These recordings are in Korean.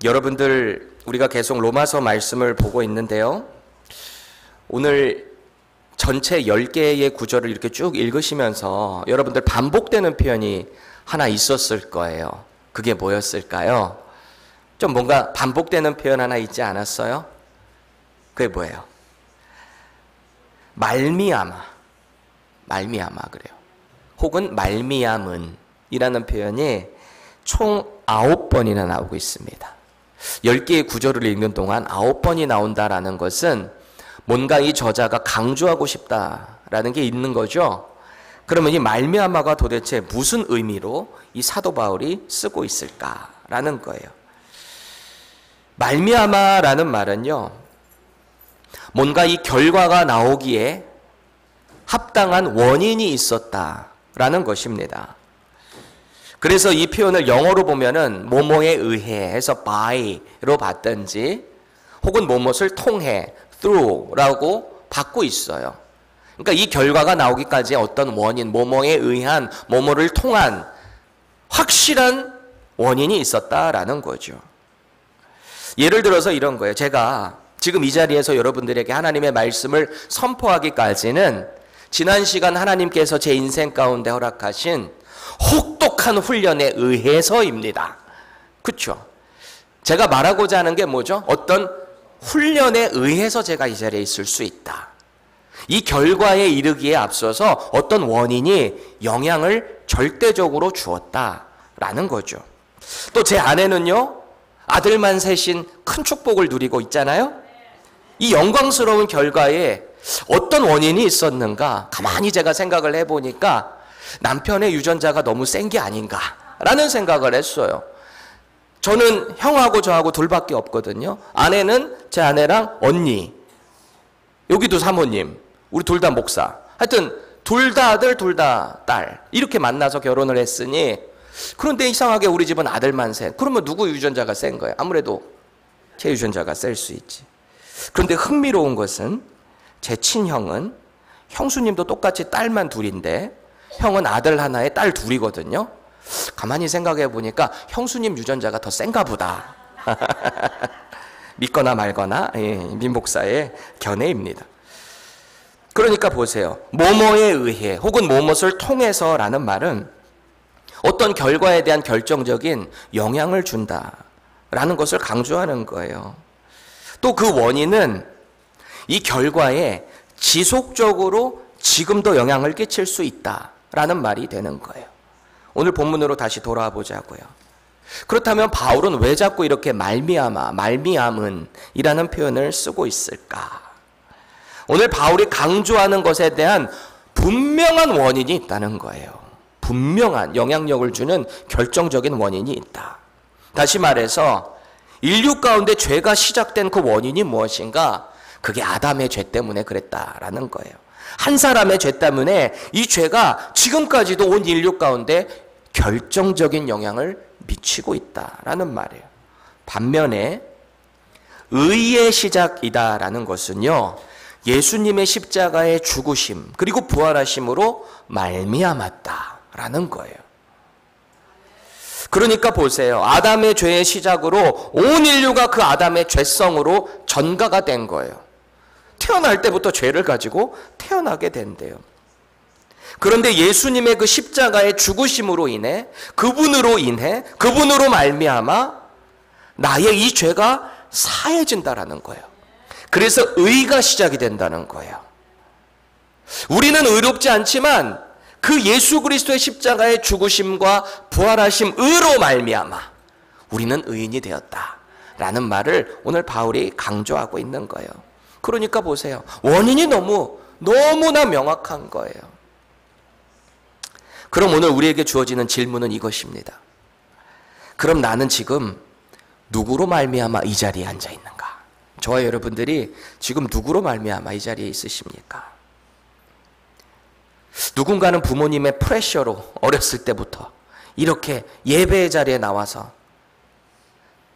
여러분들, 우리가 계속 로마서 말씀을 보고 있는데요. 오늘 전체 10개의 구절을 이렇게 쭉 읽으시면서 여러분들 반복되는 표현이 하나 있었을 거예요. 그게 뭐였을까요? 좀 뭔가 반복되는 표현 하나 있지 않았어요? 그게 뭐예요? 말미암아 그래요. 혹은 말미암은 이라는 표현이 총 9번이나 나오고 있습니다. 10개의 구절을 읽는 동안 9번이 나온다라는 것은 뭔가 이 저자가 강조하고 싶다라는 게 있는 거죠. 그러면 이 말미암아가 도대체 무슨 의미로 이 사도 바울이 쓰고 있을까라는 거예요. 말미암아라는 말은요, 뭔가 이 결과가 나오기에 합당한 원인이 있었다라는 것입니다. 그래서 이 표현을 영어로 보면은 뭐뭐에 의해 해서 by로 받든지 혹은 뭐뭇을 통해 through라고 받고 있어요. 그러니까 이 결과가 나오기까지 어떤 원인, 뭐뭐에 의한, 뭐뭐를 통한 확실한 원인이 있었다라는 거죠. 예를 들어서 이런 거예요. 제가 지금 이 자리에서 여러분들에게 하나님의 말씀을 선포하기까지는 지난 시간 하나님께서 제 인생 가운데 허락하신 혹독한 훈련에 의해서입니다. 그렇죠? 제가 말하고자 하는 게 뭐죠? 어떤 훈련에 의해서 제가 이 자리에 있을 수 있다. 이 결과에 이르기에 앞서서 어떤 원인이 영향을 절대적으로 주었다라는 거죠. 또 제 아내는요, 아들만 셋인 큰 축복을 누리고 있잖아요. 이 영광스러운 결과에 어떤 원인이 있었는가 가만히 제가 생각을 해보니까 남편의 유전자가 너무 센 게 아닌가라는 생각을 했어요. 저는 형하고 저하고 둘밖에 없거든요. 아내는 제 아내랑 언니, 여기도 사모님, 우리 둘 다 목사. 하여튼 둘 다 아들, 둘 다 딸 이렇게 만나서 결혼을 했으니, 그런데 이상하게 우리 집은 아들만 셋. 그러면 누구 유전자가 센 거예요? 아무래도 제 유전자가 셀 수 있지. 그런데 흥미로운 것은 제 친형은, 형수님도 똑같이 딸만 둘인데 형은 아들 하나에 딸 둘이거든요. 가만히 생각해 보니까 형수님 유전자가 더 센가 보다. 믿거나 말거나 민 목사의 견해입니다. 그러니까 보세요. 뭐뭐에 의해 혹은 뭐뭇을 통해서라는 말은 어떤 결과에 대한 결정적인 영향을 준다라는 것을 강조하는 거예요. 또 그 원인은 이 결과에 지속적으로 지금도 영향을 끼칠 수 있다라는 말이 되는 거예요. 오늘 본문으로 다시 돌아와 보자고요. 그렇다면 바울은 왜 자꾸 이렇게 말미암아, 말미암은 이라는 표현을 쓰고 있을까? 오늘 바울이 강조하는 것에 대한 분명한 원인이 있다는 거예요. 분명한 영향력을 주는 결정적인 원인이 있다. 다시 말해서 인류 가운데 죄가 시작된 그 원인이 무엇인가? 그게 아담의 죄 때문에 그랬다라는 거예요. 한 사람의 죄 때문에 이 죄가 지금까지도 온 인류 가운데 결정적인 영향을 미치고 있다라는 말이에요. 반면에 의의 시작이다라는 것은요, 예수님의 십자가의 죽으심 그리고 부활하심으로 말미암았다라는 거예요. 그러니까 보세요. 아담의 죄의 시작으로 온 인류가 그 아담의 죄성으로 전가가 된 거예요. 태어날 때부터 죄를 가지고 태어나게 된대요. 그런데 예수님의 그 십자가의 죽으심으로 인해, 그분으로 말미암아 나의 이 죄가 사해진다라는 거예요. 그래서 의가 시작이 된다는 거예요. 우리는 의롭지 않지만 그 예수 그리스도의 십자가의 죽으심과 부활하심으로 말미암아 우리는 의인이 되었다라는 말을 오늘 바울이 강조하고 있는 거예요. 그러니까 보세요. 원인이 너무나 명확한 거예요. 그럼 오늘 우리에게 주어지는 질문은 이것입니다. 그럼 나는 지금 누구로 말미암아 이 자리에 앉아 있는가? 저와 여러분들이 지금 누구로 말미암아 이 자리에 있으십니까? 누군가는 부모님의 프레셔로 어렸을 때부터 이렇게 예배의 자리에 나와서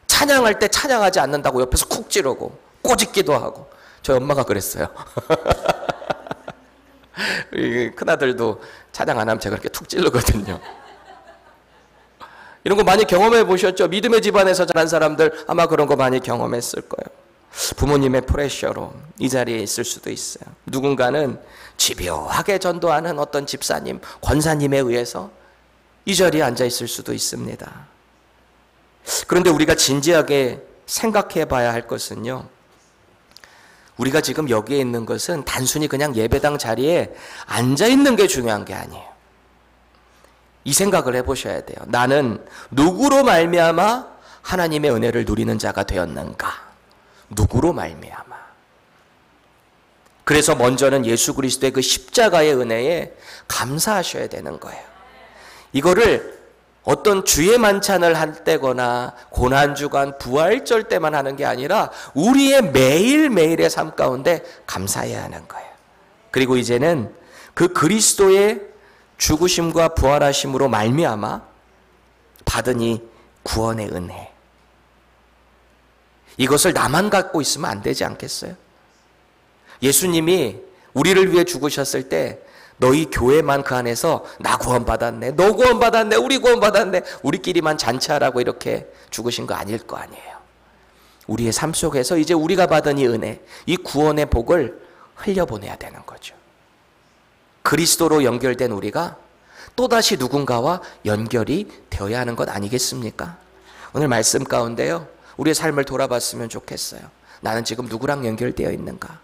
찬양할 때 찬양하지 않는다고 옆에서 쿡 찌르고 꼬집기도 하고, 저희 엄마가 그랬어요. 큰아들도 찬양 안 하면 제가 이렇게 툭 찌르거든요. 이런 거 많이 경험해 보셨죠? 믿음의 집안에서 자란 사람들 아마 그런 거 많이 경험했을 거예요. 부모님의 프레셔로 이 자리에 있을 수도 있어요. 누군가는 집요하게 전도하는 어떤 집사님, 권사님에 의해서 이 자리에 앉아 있을 수도 있습니다. 그런데 우리가 진지하게 생각해 봐야 할 것은요, 우리가 지금 여기에 있는 것은 단순히 그냥 예배당 자리에 앉아 있는 게 중요한 게 아니에요. 이 생각을 해보셔야 돼요. 나는 누구로 말미암아 하나님의 은혜를 누리는 자가 되었는가? 누구로 말미암아? 그래서 먼저는 예수 그리스도의 그 십자가의 은혜에 감사하셔야 되는 거예요. 이거를 어떤 주의 만찬을 할 때거나 고난주간 부활절 때만 하는 게 아니라 우리의 매일매일의 삶 가운데 감사해야 하는 거예요. 그리고 이제는 그 그리스도의 죽으심과 부활하심으로 말미암아 받은 이 구원의 은혜, 이것을 나만 갖고 있으면 안 되지 않겠어요? 예수님이 우리를 위해 죽으셨을 때 너희 교회만 그 안에서 나 구원받았네, 너 구원받았네, 우리 구원받았네, 우리끼리만 잔치하라고 이렇게 죽으신 거 아닐 거 아니에요. 우리의 삶 속에서 이제 우리가 받은 이 은혜, 이 구원의 복을 흘려보내야 되는 거죠. 그리스도로 연결된 우리가 또다시 누군가와 연결이 되어야 하는 것 아니겠습니까? 오늘 말씀 가운데요, 우리의 삶을 돌아봤으면 좋겠어요. 나는 지금 누구랑 연결되어 있는가?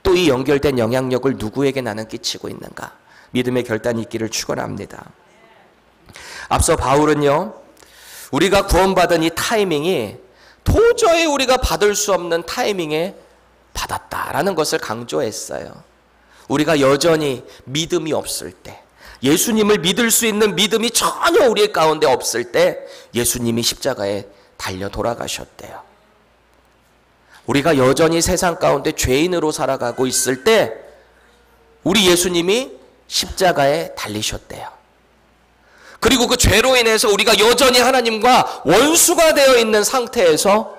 또 이 연결된 영향력을 누구에게 나는 끼치고 있는가? 믿음의 결단이 있기를 축원합니다. 앞서 바울은요, 우리가 구원받은 이 타이밍이 도저히 우리가 받을 수 없는 타이밍에 받았다라는 것을 강조했어요. 우리가 여전히 믿음이 없을 때, 예수님을 믿을 수 있는 믿음이 전혀 우리 가운데 없을 때 예수님이 십자가에 달려 돌아가셨대요. 우리가 여전히 세상 가운데 죄인으로 살아가고 있을 때 우리 예수님이 십자가에 달리셨대요. 그리고 그 죄로 인해서 우리가 여전히 하나님과 원수가 되어 있는 상태에서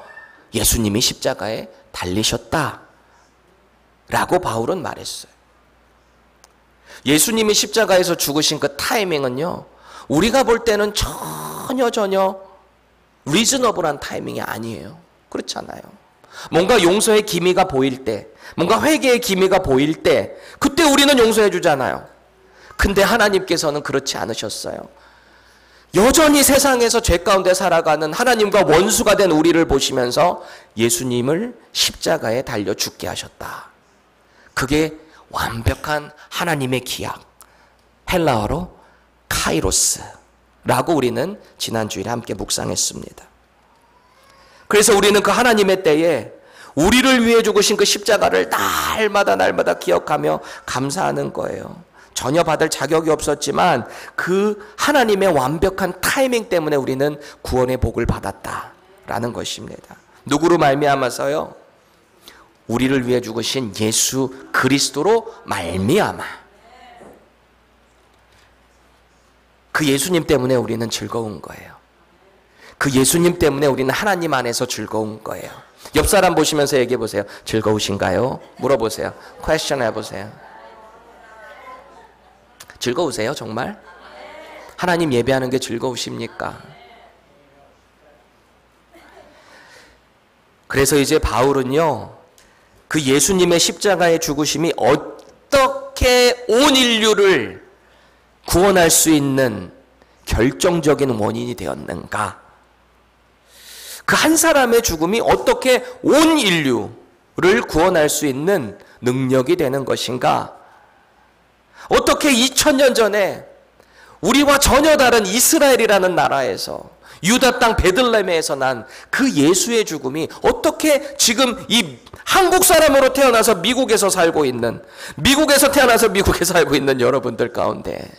예수님이 십자가에 달리셨다 라고 바울은 말했어요. 예수님이 십자가에서 죽으신 그 타이밍은요, 우리가 볼 때는 전혀 리즈너블한 타이밍이 아니에요. 그렇잖아요. 뭔가 용서의 기미가 보일 때, 뭔가 회개의 기미가 보일 때 그때 우리는 용서해 주잖아요. 근데 하나님께서는 그렇지 않으셨어요. 여전히 세상에서 죄 가운데 살아가는 하나님과 원수가 된 우리를 보시면서 예수님을 십자가에 달려 죽게 하셨다. 그게 완벽한 하나님의 기약, 헬라어로 카이로스라고 우리는 지난주일에 함께 묵상했습니다. 그래서 우리는 그 하나님의 때에 우리를 위해 죽으신 그 십자가를 날마다 기억하며 감사하는 거예요. 전혀 받을 자격이 없었지만 그 하나님의 완벽한 타이밍 때문에 우리는 구원의 복을 받았다라는 것입니다. 누구로 말미암아서요? 우리를 위해 죽으신 예수 그리스도로 말미암아. 그 예수님 때문에 우리는 즐거운 거예요. 그 예수님 때문에 우리는 하나님 안에서 즐거운 거예요. 옆 사람 보시면서 얘기해 보세요. 즐거우신가요? 물어보세요. 퀘스천 해보세요. 즐거우세요? 정말? 하나님 예배하는 게 즐거우십니까? 그래서 이제 바울은요, 그 예수님의 십자가의 죽으심이 어떻게 온 인류를 구원할 수 있는 결정적인 원인이 되었는가? 그 한 사람의 죽음이 어떻게 온 인류를 구원할 수 있는 능력이 되는 것인가? 어떻게 2000년 전에 우리와 전혀 다른 이스라엘이라는 나라에서 유다 땅 베들레헴에서 난 그 예수의 죽음이 어떻게 지금 이 한국 사람으로 태어나서 미국에서 살고 있는, 미국에서 태어나서 미국에 살고 있는 여러분들 가운데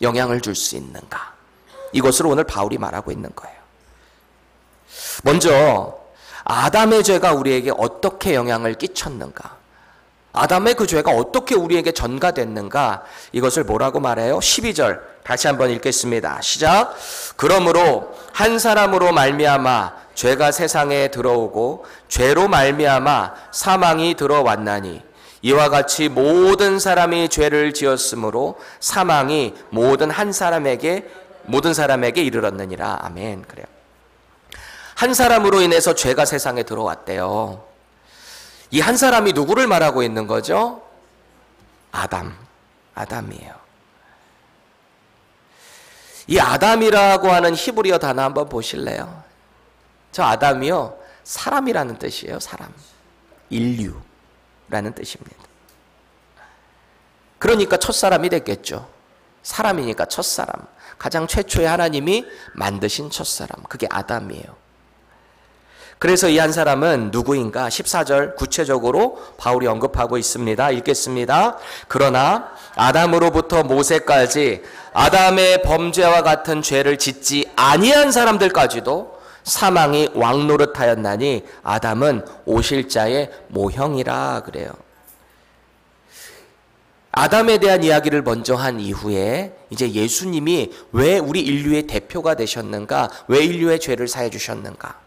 영향을 줄 수 있는가? 이것을 오늘 바울이 말하고 있는 거예요. 먼저 아담의 죄가 우리에게 어떻게 영향을 끼쳤는가? 아담의 그 죄가 어떻게 우리에게 전가됐는가? 이것을 뭐라고 말해요? 12절 다시 한번 읽겠습니다. 시작. 그러므로 한 사람으로 말미암아 죄가 세상에 들어오고 죄로 말미암아 사망이 들어왔나니 이와 같이 모든 사람이 죄를 지었으므로 사망이 모든 한 사람에게 모든 사람에게 이르렀느니라. 아멘. 그래요. 한 사람으로 인해서 죄가 세상에 들어왔대요. 이 한 사람이 누구를 말하고 있는 거죠? 아담이에요. 이 아담이라고 하는 히브리어 단어 한번 보실래요? 저 아담이요, 사람이라는 뜻이에요. 사람. 인류라는 뜻입니다. 그러니까 첫사람이 됐겠죠. 사람이니까 첫사람. 가장 최초의 하나님이 만드신 첫사람. 그게 아담이에요. 그래서 이 한 사람은 누구인가? 14절 구체적으로 바울이 언급하고 있습니다. 읽겠습니다. 그러나 아담으로부터 모세까지 아담의 범죄와 같은 죄를 짓지 아니한 사람들까지도 사망이 왕노릇하였나니 아담은 오실 자의 모형이라 그래요. 아담에 대한 이야기를 먼저 한 이후에 이제 예수님이 왜 우리 인류의 대표가 되셨는가? 왜 인류의 죄를 사해 주셨는가?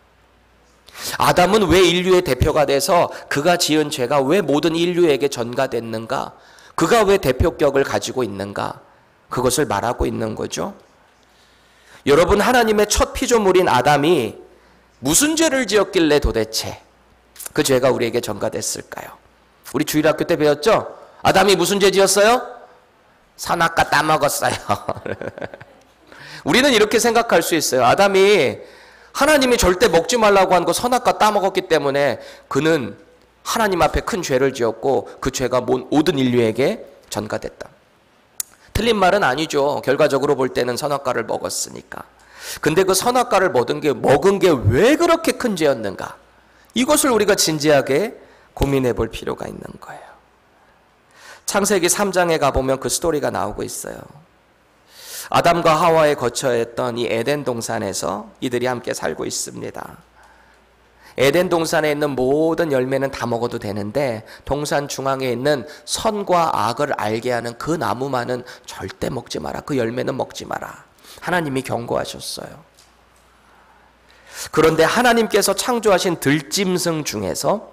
아담은 왜 인류의 대표가 돼서 그가 지은 죄가 왜 모든 인류에게 전가됐는가? 그가 왜 대표격을 가지고 있는가? 그것을 말하고 있는 거죠. 여러분, 하나님의 첫 피조물인 아담이 무슨 죄를 지었길래 도대체 그 죄가 우리에게 전가됐을까요? 우리 주일학교 때 배웠죠? 아담이 무슨 죄 지었어요? 선악과 따먹었어요. 우리는 이렇게 생각할 수 있어요. 아담이 하나님이 절대 먹지 말라고 한 거 선악과 따먹었기 때문에 그는 하나님 앞에 큰 죄를 지었고 그 죄가 모든 인류에게 전가됐다. 틀린 말은 아니죠. 결과적으로 볼 때는 선악과를 먹었으니까. 근데 그 선악과를 먹은 게 왜 그렇게 큰 죄였는가? 이것을 우리가 진지하게 고민해 볼 필요가 있는 거예요. 창세기 3장에 가보면 그 스토리가 나오고 있어요. 아담과 하와에 거처했던 이 에덴 동산에서 이들이 함께 살고 있습니다. 에덴 동산에 있는 모든 열매는 다 먹어도 되는데 동산 중앙에 있는 선과 악을 알게 하는 그 나무만은 절대 먹지 마라. 그 열매는 먹지 마라. 하나님이 경고하셨어요. 그런데 하나님께서 창조하신 들짐승 중에서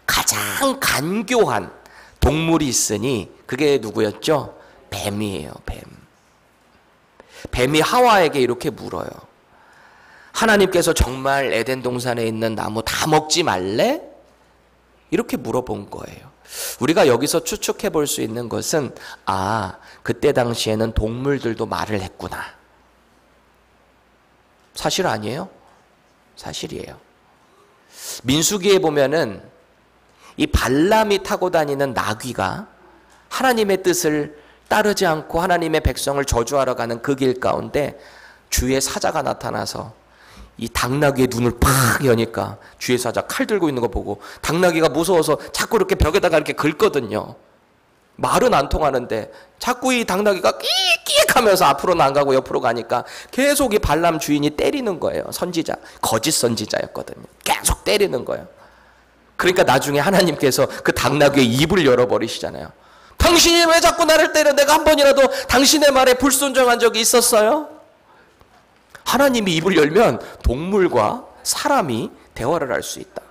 가장 간교한 동물이 있으니 그게 누구였죠? 뱀이에요. 뱀이 하와에게 이렇게 물어요. 하나님께서 정말 에덴 동산에 있는 나무 다 먹지 말래? 이렇게 물어본 거예요. 우리가 여기서 추측해 볼 수 있는 것은 그때 당시에는 동물들도 말을 했구나. 사실 아니에요? 사실이에요. 민수기에 보면은 이 발람이 타고 다니는 나귀가 하나님의 뜻을 따르지 않고 하나님의 백성을 저주하러 가는 그 길 가운데 주의 사자가 나타나서 이 당나귀의 눈을 팍 여니까 주의 사자 칼 들고 있는 거 보고 당나귀가 무서워서 자꾸 이렇게 벽에다가 이렇게 긁거든요. 말은 안 통하는데 자꾸 이 당나귀가 끼익 하면서 앞으로는 안 가고 옆으로 가니까 계속 이 발람 주인이 때리는 거예요. 선지자, 거짓 선지자였거든요. 계속 때리는 거예요. 그러니까 나중에 하나님께서 그 당나귀의 입을 열어버리시잖아요. 당신이 왜 자꾸 나를 때려? 내가 한 번이라도 당신의 말에 불순종한 적이 있었어요? 하나님이 입을 열면 동물과 사람이 대화를 할 수 있다.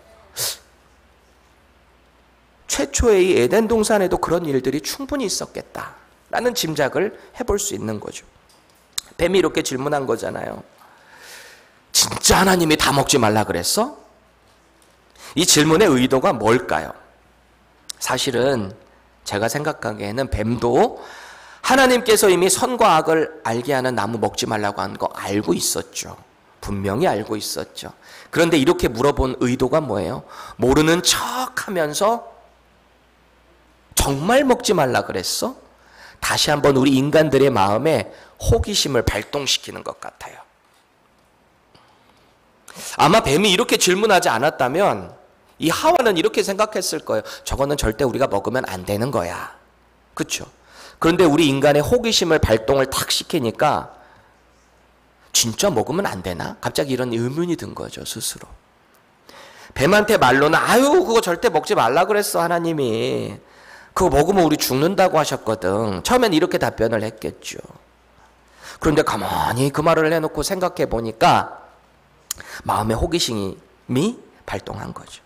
최초의 이 에덴 동산에도 그런 일들이 충분히 있었겠다라는 짐작을 해볼 수 있는 거죠. 뱀이 이렇게 질문한 거잖아요. 진짜 하나님이 다 먹지 말라 그랬어? 이 질문의 의도가 뭘까요? 사실은 제가 생각하기에는 뱀도 하나님께서 이미 선과 악을 알게 하는 나무 먹지 말라고 한 거 알고 있었죠. 분명히 알고 있었죠. 그런데 이렇게 물어본 의도가 뭐예요? 모르는 척 하면서 정말 먹지 말라 그랬어? 다시 한번 우리 인간들의 마음에 호기심을 발동시키는 것 같아요. 아마 뱀이 이렇게 질문하지 않았다면 이 하와는 이렇게 생각했을 거예요. 저거는 절대 우리가 먹으면 안 되는 거야. 그렇죠? 그런데 우리 인간의 호기심을 발동을 탁 시키니까 진짜 먹으면 안 되나? 갑자기 이런 의문이 든 거죠, 스스로. 뱀한테 말로는 그거 절대 먹지 말라 그랬어, 하나님이. 그거 먹으면 우리 죽는다고 하셨거든. 처음엔 이렇게 답변을 했겠죠. 그런데 가만히 그 말을 해놓고 생각해 보니까 마음의 호기심이 발동한 거죠.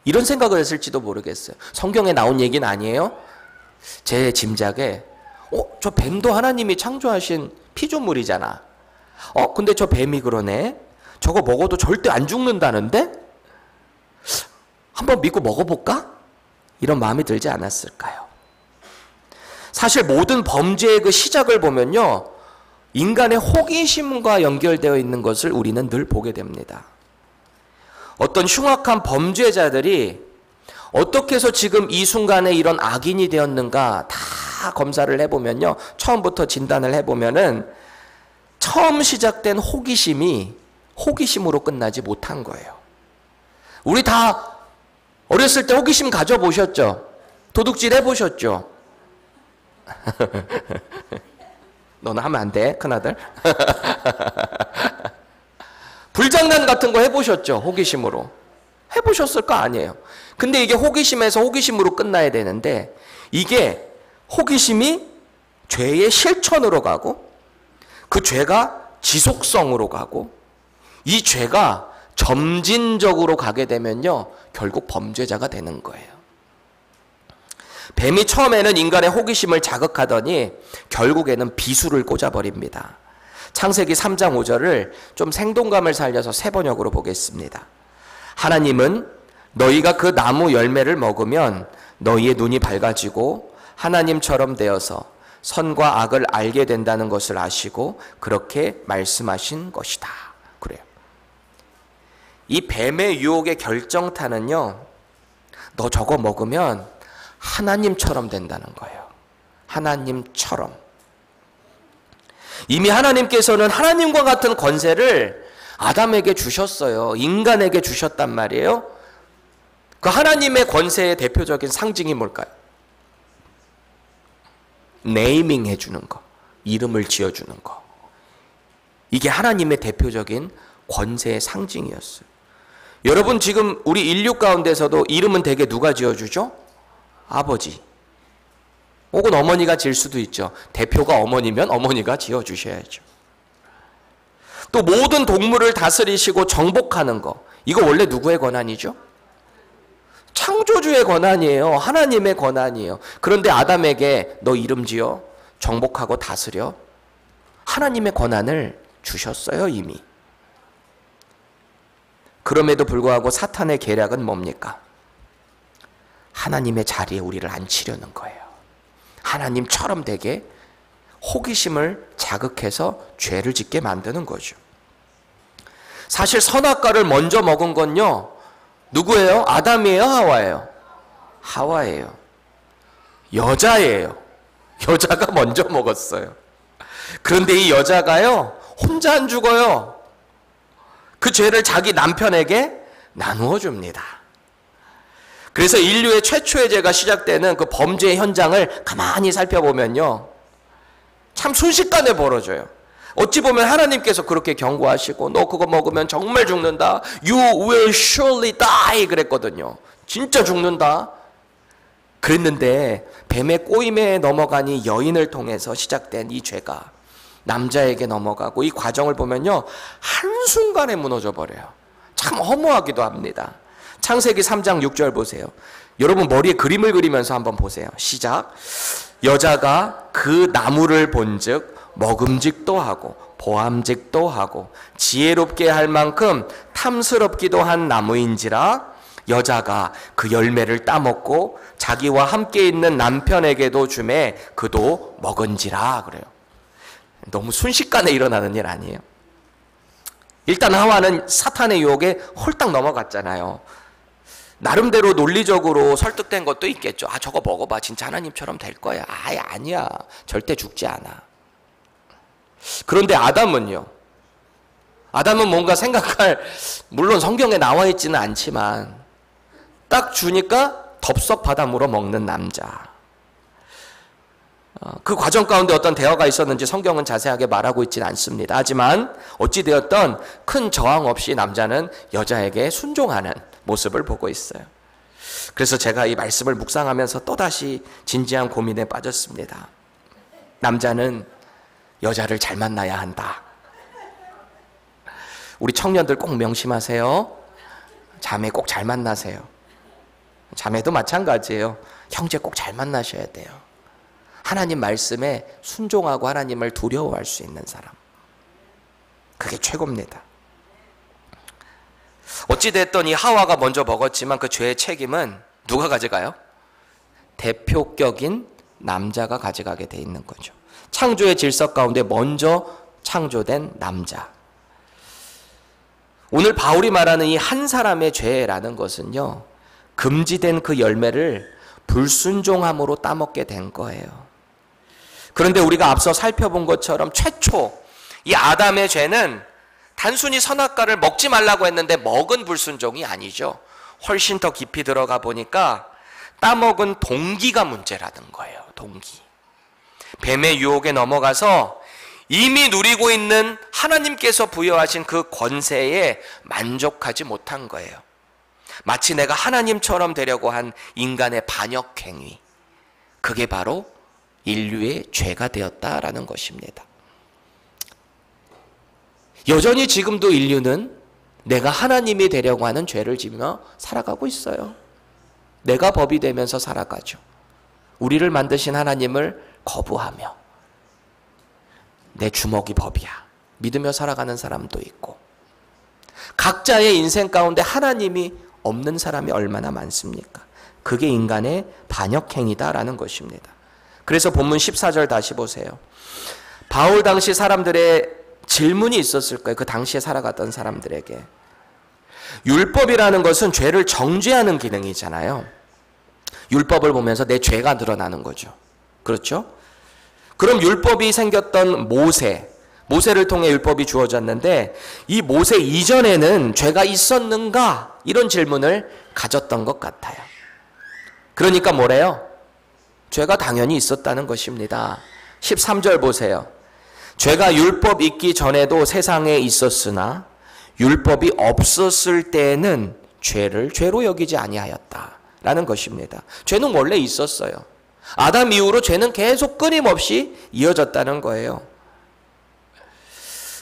이런 생각을 했을지도 모르겠어요. 성경에 나온 얘기는 아니에요. 제 짐작에 저 뱀도 하나님이 창조하신 피조물이잖아. 근데 저 뱀이 그러네. 저거 먹어도 절대 안 죽는다는데? 한번 믿고 먹어볼까? 이런 마음이 들지 않았을까요? 사실 모든 범죄의 그 시작을 보면요, 인간의 호기심과 연결되어 있는 것을 우리는 늘 보게 됩니다. 어떤 흉악한 범죄자들이 어떻게 해서 지금 이 순간에 이런 악인이 되었는가 다 검사를 해보면요, 처음부터 진단을 해보면은 처음 시작된 호기심이 호기심으로 끝나지 못한 거예요. 우리 다 어렸을 때 호기심 가져보셨죠? 도둑질 해보셨죠? 너는 하면 안 돼, 큰아들. 불장난 같은 거 해보셨죠? 호기심으로. 해보셨을 거 아니에요. 근데 이게 호기심에서 호기심으로 끝나야 되는데, 이게 호기심이 죄의 실천으로 가고, 그 죄가 지속성으로 가고, 이 죄가 점진적으로 가게 되면요, 결국 범죄자가 되는 거예요. 뱀이 처음에는 인간의 호기심을 자극하더니 결국에는 비수를 꽂아버립니다. 창세기 3장 5절을 좀 생동감을 살려서 세 번역으로 보겠습니다. 하나님은 너희가 그 나무 열매를 먹으면 너희의 눈이 밝아지고 하나님처럼 되어서 선과 악을 알게 된다는 것을 아시고 그렇게 말씀하신 것이다. 그래요. 이 뱀의 유혹의 결정타는요, 너 저거 먹으면 하나님처럼 된다는 거예요. 하나님처럼. 이미 하나님께서는 하나님과 같은 권세를 아담에게 주셨어요. 인간에게 주셨단 말이에요. 그 하나님의 권세의 대표적인 상징이 뭘까요? 네이밍 해주는 거, 이름을 지어주는 거. 이게 하나님의 대표적인 권세의 상징이었어요. 여러분, 지금 우리 인류 가운데서도 이름은 대개 누가 지어주죠? 아버지 혹은 어머니가 질 수도 있죠. 대표가 어머니면 어머니가 지어주셔야죠. 또 모든 동물을 다스리시고 정복하는 거, 이거 원래 누구의 권한이죠? 창조주의 권한이에요. 하나님의 권한이에요. 그런데 아담에게 너 이름 지어 정복하고 다스려, 하나님의 권한을 주셨어요, 이미. 그럼에도 불구하고 사탄의 계략은 뭡니까? 하나님의 자리에 우리를 앉히려는 거예요. 하나님처럼 되게 호기심을 자극해서 죄를 짓게 만드는 거죠. 사실 선악과를 먼저 먹은 건요, 누구예요? 아담이에요? 하와예요? 하와예요. 여자예요. 여자가 먼저 먹었어요. 그런데 이 여자가요, 혼자 안 죽어요. 그 죄를 자기 남편에게 나누어 줍니다. 그래서 인류의 최초의 죄가 시작되는 그 범죄의 현장을 가만히 살펴보면요, 참 순식간에 벌어져요. 어찌 보면 하나님께서 그렇게 경고하시고 너 그거 먹으면 정말 죽는다, You will surely die 그랬거든요. 진짜 죽는다 그랬는데 뱀의 꼬임에 넘어가니 여인을 통해서 시작된 이 죄가 남자에게 넘어가고, 이 과정을 보면요, 한순간에 무너져 버려요. 참 허무하기도 합니다. 창세기 3장 6절 보세요. 여러분 머리에 그림을 그리면서 한번 보세요. 시작. 여자가 그 나무를 본즉 먹음직도 하고 보암직도 하고 지혜롭게 할 만큼 탐스럽기도 한 나무인지라 여자가 그 열매를 따먹고 자기와 함께 있는 남편에게도 주매 그도 먹은지라. 그래요. 너무 순식간에 일어나는 일 아니에요. 일단 하와는 사탄의 유혹에 홀딱 넘어갔잖아요. 나름대로 논리적으로 설득된 것도 있겠죠. 저거 먹어봐, 진짜 하나님처럼 될 거야. 아니야, 절대 죽지 않아. 그런데 아담은요, 아담은 뭔가 생각할, 물론 성경에 나와 있지는 않지만 딱 주니까 덥석 받아 물어 먹는 남자. 그 과정 가운데 어떤 대화가 있었는지 성경은 자세하게 말하고 있지는 않습니다. 하지만 어찌되었던 큰 저항 없이 남자는 여자에게 순종하는 모습을 보고 있어요. 그래서 제가 이 말씀을 묵상하면서 또다시 진지한 고민에 빠졌습니다. 남자는 여자를 잘 만나야 한다. 우리 청년들 꼭 명심하세요. 자매 꼭 잘 만나세요. 자매도 마찬가지예요. 형제 꼭 잘 만나셔야 돼요. 하나님 말씀에 순종하고 하나님을 두려워할 수 있는 사람. 그게 최고입니다. 어찌됐든 이 하와가 먼저 먹었지만 그 죄의 책임은 누가 가져가요? 대표격인 남자가 가져가게 돼 있는 거죠. 창조의 질서 가운데 먼저 창조된 남자. 오늘 바울이 말하는 이 한 사람의 죄라는 것은요, 금지된 그 열매를 불순종함으로 따먹게 된 거예요. 그런데 우리가 앞서 살펴본 것처럼 최초 이 아담의 죄는 단순히 선악과를 먹지 말라고 했는데 먹은 불순종이 아니죠. 훨씬 더 깊이 들어가 보니까 따먹은 동기가 문제라는 거예요. 동기. 뱀의 유혹에 넘어가서 이미 누리고 있는 하나님께서 부여하신 그 권세에 만족하지 못한 거예요. 마치 내가 하나님처럼 되려고 한 인간의 반역행위. 그게 바로 인류의 죄가 되었다라는 것입니다. 여전히 지금도 인류는 내가 하나님이 되려고 하는 죄를 지으며 살아가고 있어요. 내가 법이 되면서 살아가죠. 우리를 만드신 하나님을 거부하며 내 주먹이 법이야 믿으며 살아가는 사람도 있고, 각자의 인생 가운데 하나님이 없는 사람이 얼마나 많습니까? 그게 인간의 반역행위다라는 것입니다. 그래서 본문 14절 다시 보세요. 바울 당시 사람들의 질문이 있었을 거예요. 그 당시에 살아갔던 사람들에게. 율법이라는 것은 죄를 정죄하는 기능이잖아요. 율법을 보면서 내 죄가 늘어나는 거죠. 그렇죠? 그럼 율법이 생겼던 모세를 통해 율법이 주어졌는데, 이 모세 이전에는 죄가 있었는가? 이런 질문을 가졌던 것 같아요. 그러니까 뭐래요? 죄가 당연히 있었다는 것입니다. 13절 보세요. 죄가 율법 있기 전에도 세상에 있었으나 율법이 없었을 때에는 죄를 죄로 여기지 아니하였다라는 것입니다. 죄는 원래 있었어요. 아담 이후로 죄는 계속 끊임없이 이어졌다는 거예요.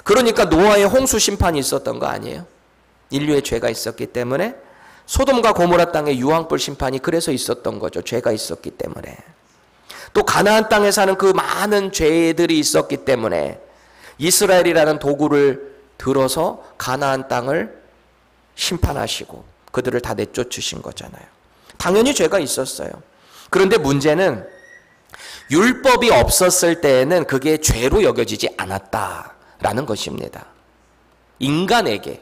그러니까 노아의 홍수 심판이 있었던 거 아니에요? 인류의 죄가 있었기 때문에. 소돔과 고모라 땅의 유황불 심판이 그래서 있었던 거죠. 죄가 있었기 때문에. 또 가나안 땅에 사는 그 많은 죄들이 있었기 때문에 이스라엘이라는 도구를 들어서 가나안 땅을 심판하시고 그들을 다 내쫓으신 거잖아요. 당연히 죄가 있었어요. 그런데 문제는 율법이 없었을 때에는 그게 죄로 여겨지지 않았다라는 것입니다. 인간에게,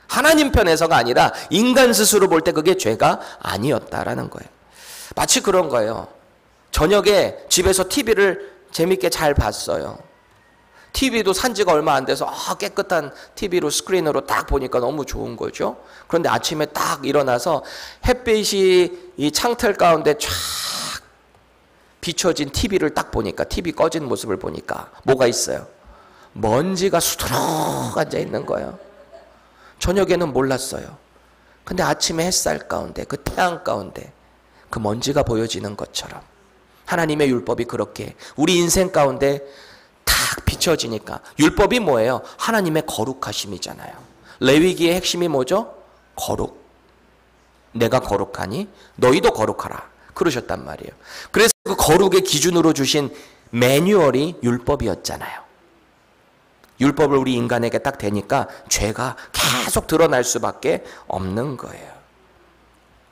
하나님 편에서가 아니라 인간 스스로 볼 때 그게 죄가 아니었다라는 거예요. 마치 그런 거예요. 저녁에 집에서 TV를 재밌게 잘 봤어요. TV도 산 지가 얼마 안 돼서 깨끗한 TV로 스크린으로 딱 보니까 너무 좋은 거죠. 그런데 아침에 딱 일어나서 햇빛이 이 창틀 가운데 쫙 비춰진 TV를 딱 보니까, TV 꺼진 모습을 보니까 뭐가 있어요? 먼지가 수두룩 앉아 있는 거예요. 저녁에는 몰랐어요. 근데 아침에 햇살 가운데, 그 태양 가운데 그 먼지가 보여지는 것처럼 하나님의 율법이 그렇게 우리 인생 가운데 탁 비춰지니까, 율법이 뭐예요? 하나님의 거룩하심이잖아요. 레위기의 핵심이 뭐죠? 거룩. 내가 거룩하니 너희도 거룩하라. 그러셨단 말이에요. 그래서 그 거룩의 기준으로 주신 매뉴얼이 율법이었잖아요. 율법을 우리 인간에게 딱 대니까 죄가 계속 드러날 수밖에 없는 거예요.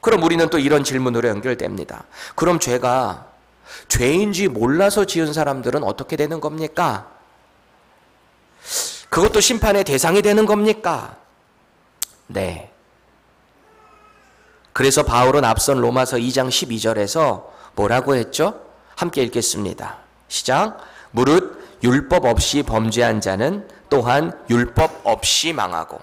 그럼 우리는 또 이런 질문으로 연결됩니다. 그럼 죄가 죄인지 몰라서 지은 사람들은 어떻게 되는 겁니까? 그것도 심판의 대상이 되는 겁니까? 네. 그래서 바울은 앞선 로마서 2장 12절에서 뭐라고 했죠? 함께 읽겠습니다. 시작. 무릇 율법 없이 범죄한 자는 또한 율법 없이 망하고,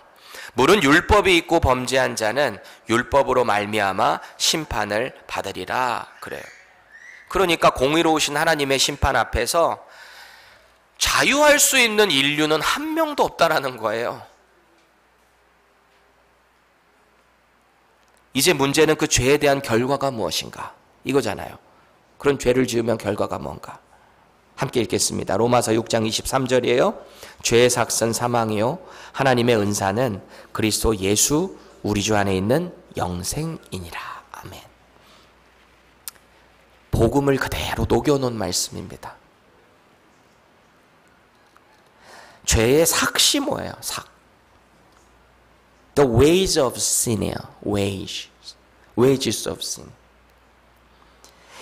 무릇 율법이 있고 범죄한 자는 율법으로 말미암아 심판을 받으리라. 그래요. 그러니까 공의로우신 하나님의 심판 앞에서 자유할 수 있는 인류는 한 명도 없다라는 거예요. 이제 문제는 그 죄에 대한 결과가 무엇인가? 이거잖아요. 그런 죄를 지으면 결과가 뭔가? 함께 읽겠습니다. 로마서 6장 23절이에요. 죄의 삭은 사망이요 하나님의 은사는 그리스도 예수 우리 주 안에 있는 영생이니라. 아멘. 복음을 그대로 녹여놓은 말씀입니다. 죄의 삭시 뭐예요? 삭. The wages of sin이에요. wages of sin.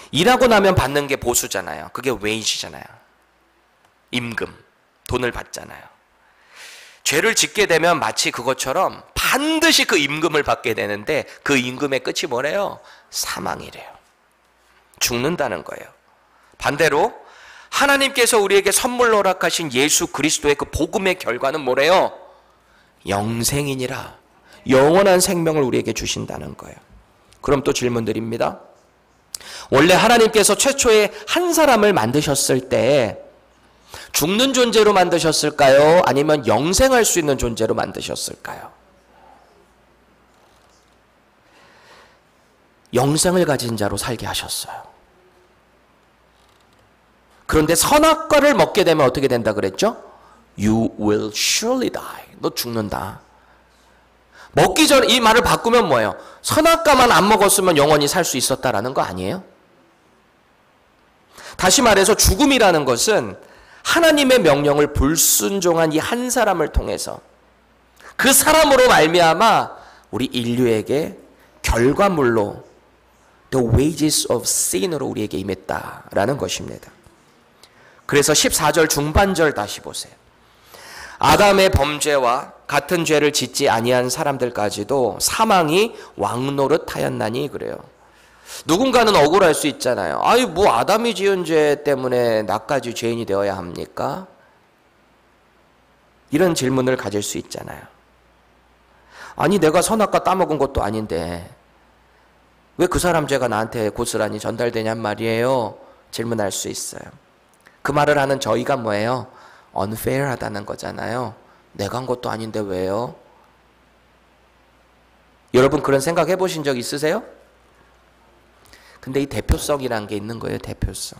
일하고 나면 받는 게 보수잖아요. 그게 wage잖아요. 임금, 돈을 받잖아요. 죄를 짓게 되면 마치 그것처럼 반드시 그 임금을 받게 되는데 그 임금의 끝이 뭐래요? 사망이래요. 죽는다는 거예요. 반대로 하나님께서 우리에게 선물로 허락하신 예수 그리스도의 그 복음의 결과는 뭐래요? 영생이니라. 영원한 생명을 우리에게 주신다는 거예요. 그럼 또 질문 드립니다. 원래 하나님께서 최초에 한 사람을 만드셨을 때 죽는 존재로 만드셨을까요? 아니면 영생할 수 있는 존재로 만드셨을까요? 영생을 가진 자로 살게 하셨어요. 그런데 선악과를 먹게 되면 어떻게 된다 그랬죠? You will surely die. 너 죽는다. 먹기 전에 이 말을 바꾸면 뭐예요? 선악과만 안 먹었으면 영원히 살 수 있었다라는 거 아니에요? 다시 말해서 죽음이라는 것은 하나님의 명령을 불순종한 이 한 사람을 통해서 그 사람으로 말미암아 우리 인류에게 결과물로 the wages of sin으로 우리에게 임했다라는 것입니다. 그래서 14절 중반절 다시 보세요. 아담의 범죄와 같은 죄를 짓지 아니한 사람들까지도 사망이 왕노릇하였나니 그래요. 누군가는 억울할 수 있잖아요. 아이 뭐 아담이 지은 죄 때문에 나까지 죄인이 되어야 합니까? 이런 질문을 가질 수 있잖아요. 아니 내가 선악과 따먹은 것도 아닌데 왜 그 사람 죄가 나한테 고스란히 전달되냔 말이에요. 질문할 수 있어요. 그 말을 하는 저희가 뭐예요? unfair하다는 거잖아요. 내가 한 것도 아닌데 왜요? 여러분 그런 생각 해보신 적 있으세요? 근데 이 대표성이라는 게 있는 거예요. 대표성.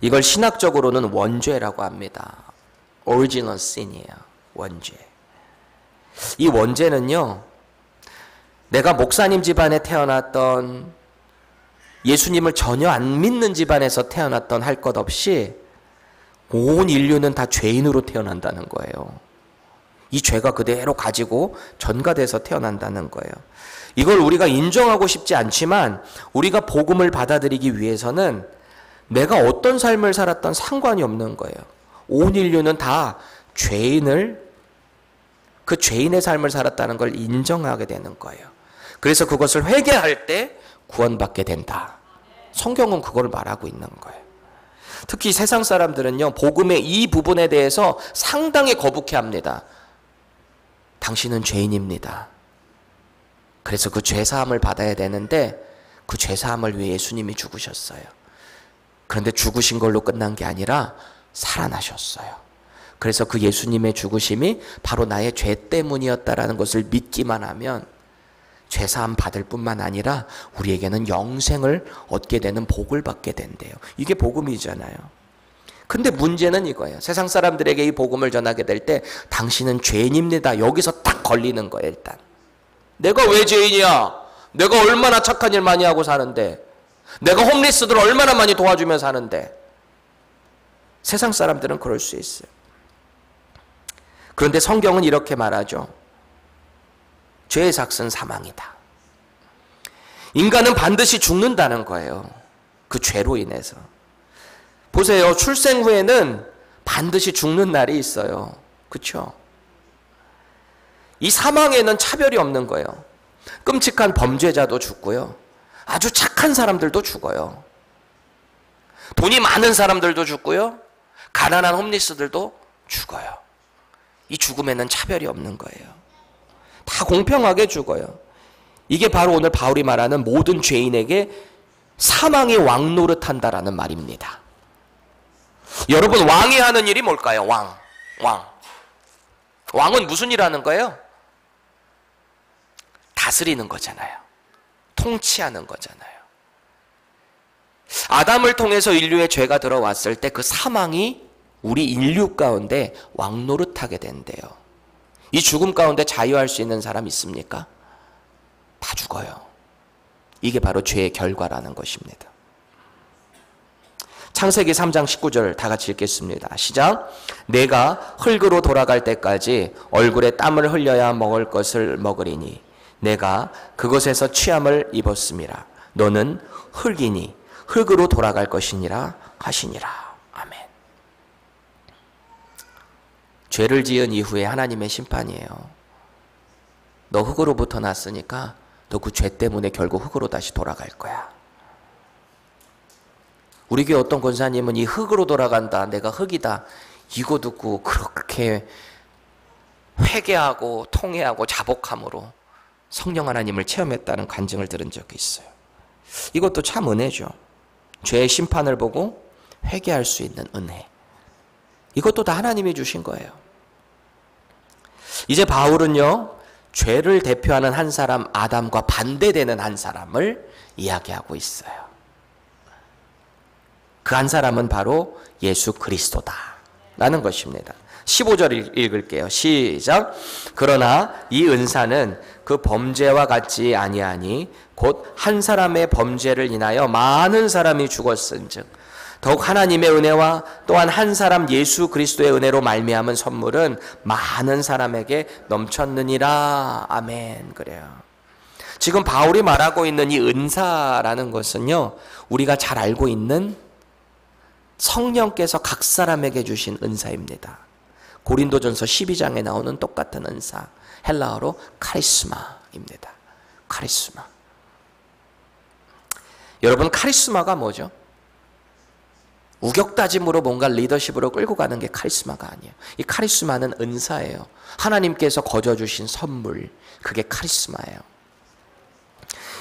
이걸 신학적으로는 원죄라고 합니다. original sin이에요. 원죄. 이 원죄는요. 내가 목사님 집안에 태어났던 예수님을 전혀 안 믿는 집안에서 태어났던 할 것 없이 온 인류는 다 죄인으로 태어난다는 거예요. 이 죄가 그대로 가지고 전가돼서 태어난다는 거예요. 이걸 우리가 인정하고 싶지 않지만 우리가 복음을 받아들이기 위해서는 내가 어떤 삶을 살았던 상관이 없는 거예요. 온 인류는 다 그 죄인의 삶을 살았다는 걸 인정하게 되는 거예요. 그래서 그것을 회개할 때 구원받게 된다. 성경은 그걸 말하고 있는 거예요. 특히 세상 사람들은요, 복음의 이 부분에 대해서 상당히 거북해합니다. 당신은 죄인입니다. 그래서 그 죄사함을 받아야 되는데 그 죄사함을 위해 예수님이 죽으셨어요. 그런데 죽으신 걸로 끝난 게 아니라 살아나셨어요. 그래서 그 예수님의 죽으심이 바로 나의 죄 때문이었다라는 것을 믿기만 하면 죄사함 받을 뿐만 아니라 우리에게는 영생을 얻게 되는 복을 받게 된대요. 이게 복음이잖아요. 근데 문제는 이거예요. 세상 사람들에게 이 복음을 전하게 될 때 당신은 죄인입니다. 여기서 딱 걸리는 거예요. 일단 내가 왜 죄인이야? 내가 얼마나 착한 일 많이 하고 사는데, 내가 홈리스들 얼마나 많이 도와주며 사는데. 세상 사람들은 그럴 수 있어요. 그런데 성경은 이렇게 말하죠. 죄의 삭은 사망이다. 인간은 반드시 죽는다는 거예요. 그 죄로 인해서. 보세요. 출생 후에는 반드시 죽는 날이 있어요. 그렇죠? 이 사망에는 차별이 없는 거예요. 끔찍한 범죄자도 죽고요. 아주 착한 사람들도 죽어요. 돈이 많은 사람들도 죽고요. 가난한 홈리스들도 죽어요. 이 죽음에는 차별이 없는 거예요. 다 공평하게 죽어요. 이게 바로 오늘 바울이 말하는 모든 죄인에게 사망이 왕노릇한다라는 말입니다. 여러분, 왕이 하는 일이 뭘까요? 왕은 무슨 일 하는 거예요? 다스리는 거잖아요. 통치하는 거잖아요. 아담을 통해서 인류의 죄가 들어왔을 때 그 사망이 우리 인류 가운데 왕노릇하게 된대요. 이 죽음 가운데 자유할 수 있는 사람 있습니까? 다 죽어요. 이게 바로 죄의 결과라는 것입니다. 창세기 3장 19절 다 같이 읽겠습니다. 시작. 내가 흙으로 돌아갈 때까지 얼굴에 땀을 흘려야 먹을 것을 먹으리니 내가 그곳에서 취함을 입었음이라. 너는 흙이니 흙으로 돌아갈 것이니라 하시니라. 아멘. 죄를 지은 이후에 하나님의 심판이에요. 너 흙으로부터 났으니까 너 그 죄 때문에 결국 흙으로 다시 돌아갈 거야. 우리 교회 어떤 권사님은 이 흙으로 돌아간다, 내가 흙이다, 이거 듣고 그렇게 회개하고 통회하고 자복함으로 성령 하나님을 체험했다는 간증을 들은 적이 있어요. 이것도 참 은혜죠. 죄의 심판을 보고 회개할 수 있는 은혜. 이것도 다 하나님이 주신 거예요. 이제 바울은요, 죄를 대표하는 한 사람, 아담과 반대되는 한 사람을 이야기하고 있어요. 그 한 사람은 바로 예수 그리스도다 라는 것입니다. 15절 읽을게요. 시작. 그러나 이 은사는 그 범죄와 같지 아니하니 곧 한 사람의 범죄를 인하여 많은 사람이 죽었은즉 더욱 하나님의 은혜와 또한 한 사람 예수 그리스도의 은혜로 말미암은 선물은 많은 사람에게 넘쳤느니라. 아멘. 그래요. 지금 바울이 말하고 있는 이 은사라는 것은요, 우리가 잘 알고 있는 성령께서 각 사람에게 주신 은사입니다. 고린도전서 12장에 나오는 똑같은 은사, 헬라어로 카리스마입니다. 카리스마. 여러분, 카리스마가 뭐죠? 우격다짐으로 뭔가 리더십으로 끌고 가는 게 카리스마가 아니에요. 이 카리스마는 은사예요. 하나님께서 거저주신 선물, 그게 카리스마예요.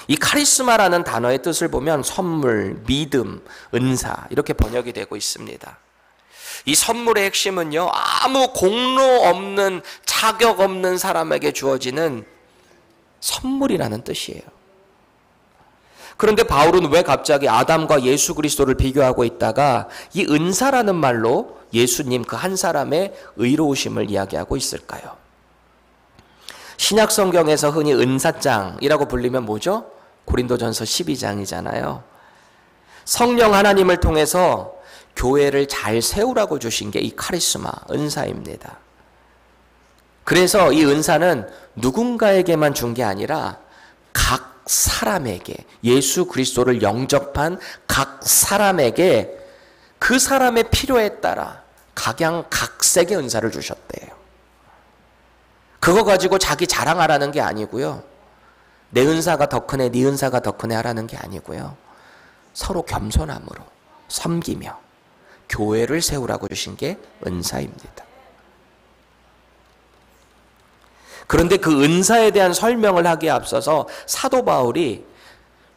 이 카리스마라는 단어의 뜻을 보면 선물, 믿음, 은사 이렇게 번역이 되고 있습니다. 이 선물의 핵심은요, 아무 공로 없는, 자격 없는 사람에게 주어지는 선물이라는 뜻이에요. 그런데 바울은 왜 갑자기 아담과 예수 그리스도를 비교하고 있다가 이 은사라는 말로 예수님 그 한 사람의 의로우심을 이야기하고 있을까요? 신약 성경에서 흔히 은사장이라고 불리면 뭐죠? 고린도전서 12장이잖아요. 성령 하나님을 통해서 교회를 잘 세우라고 주신 게 이 카리스마, 은사입니다. 그래서 이 은사는 누군가에게만 준 게 아니라 각 사람에게, 예수 그리스도를 영접한 각 사람에게 그 사람의 필요에 따라 각양각색의 은사를 주셨대요. 그거 가지고 자기 자랑하라는 게 아니고요. 내 은사가 더 크네, 네 은사가 더 크네 하라는 게 아니고요. 서로 겸손함으로 섬기며 교회를 세우라고 주신 게 은사입니다. 그런데 그 은사에 대한 설명을 하기에 앞서서 사도 바울이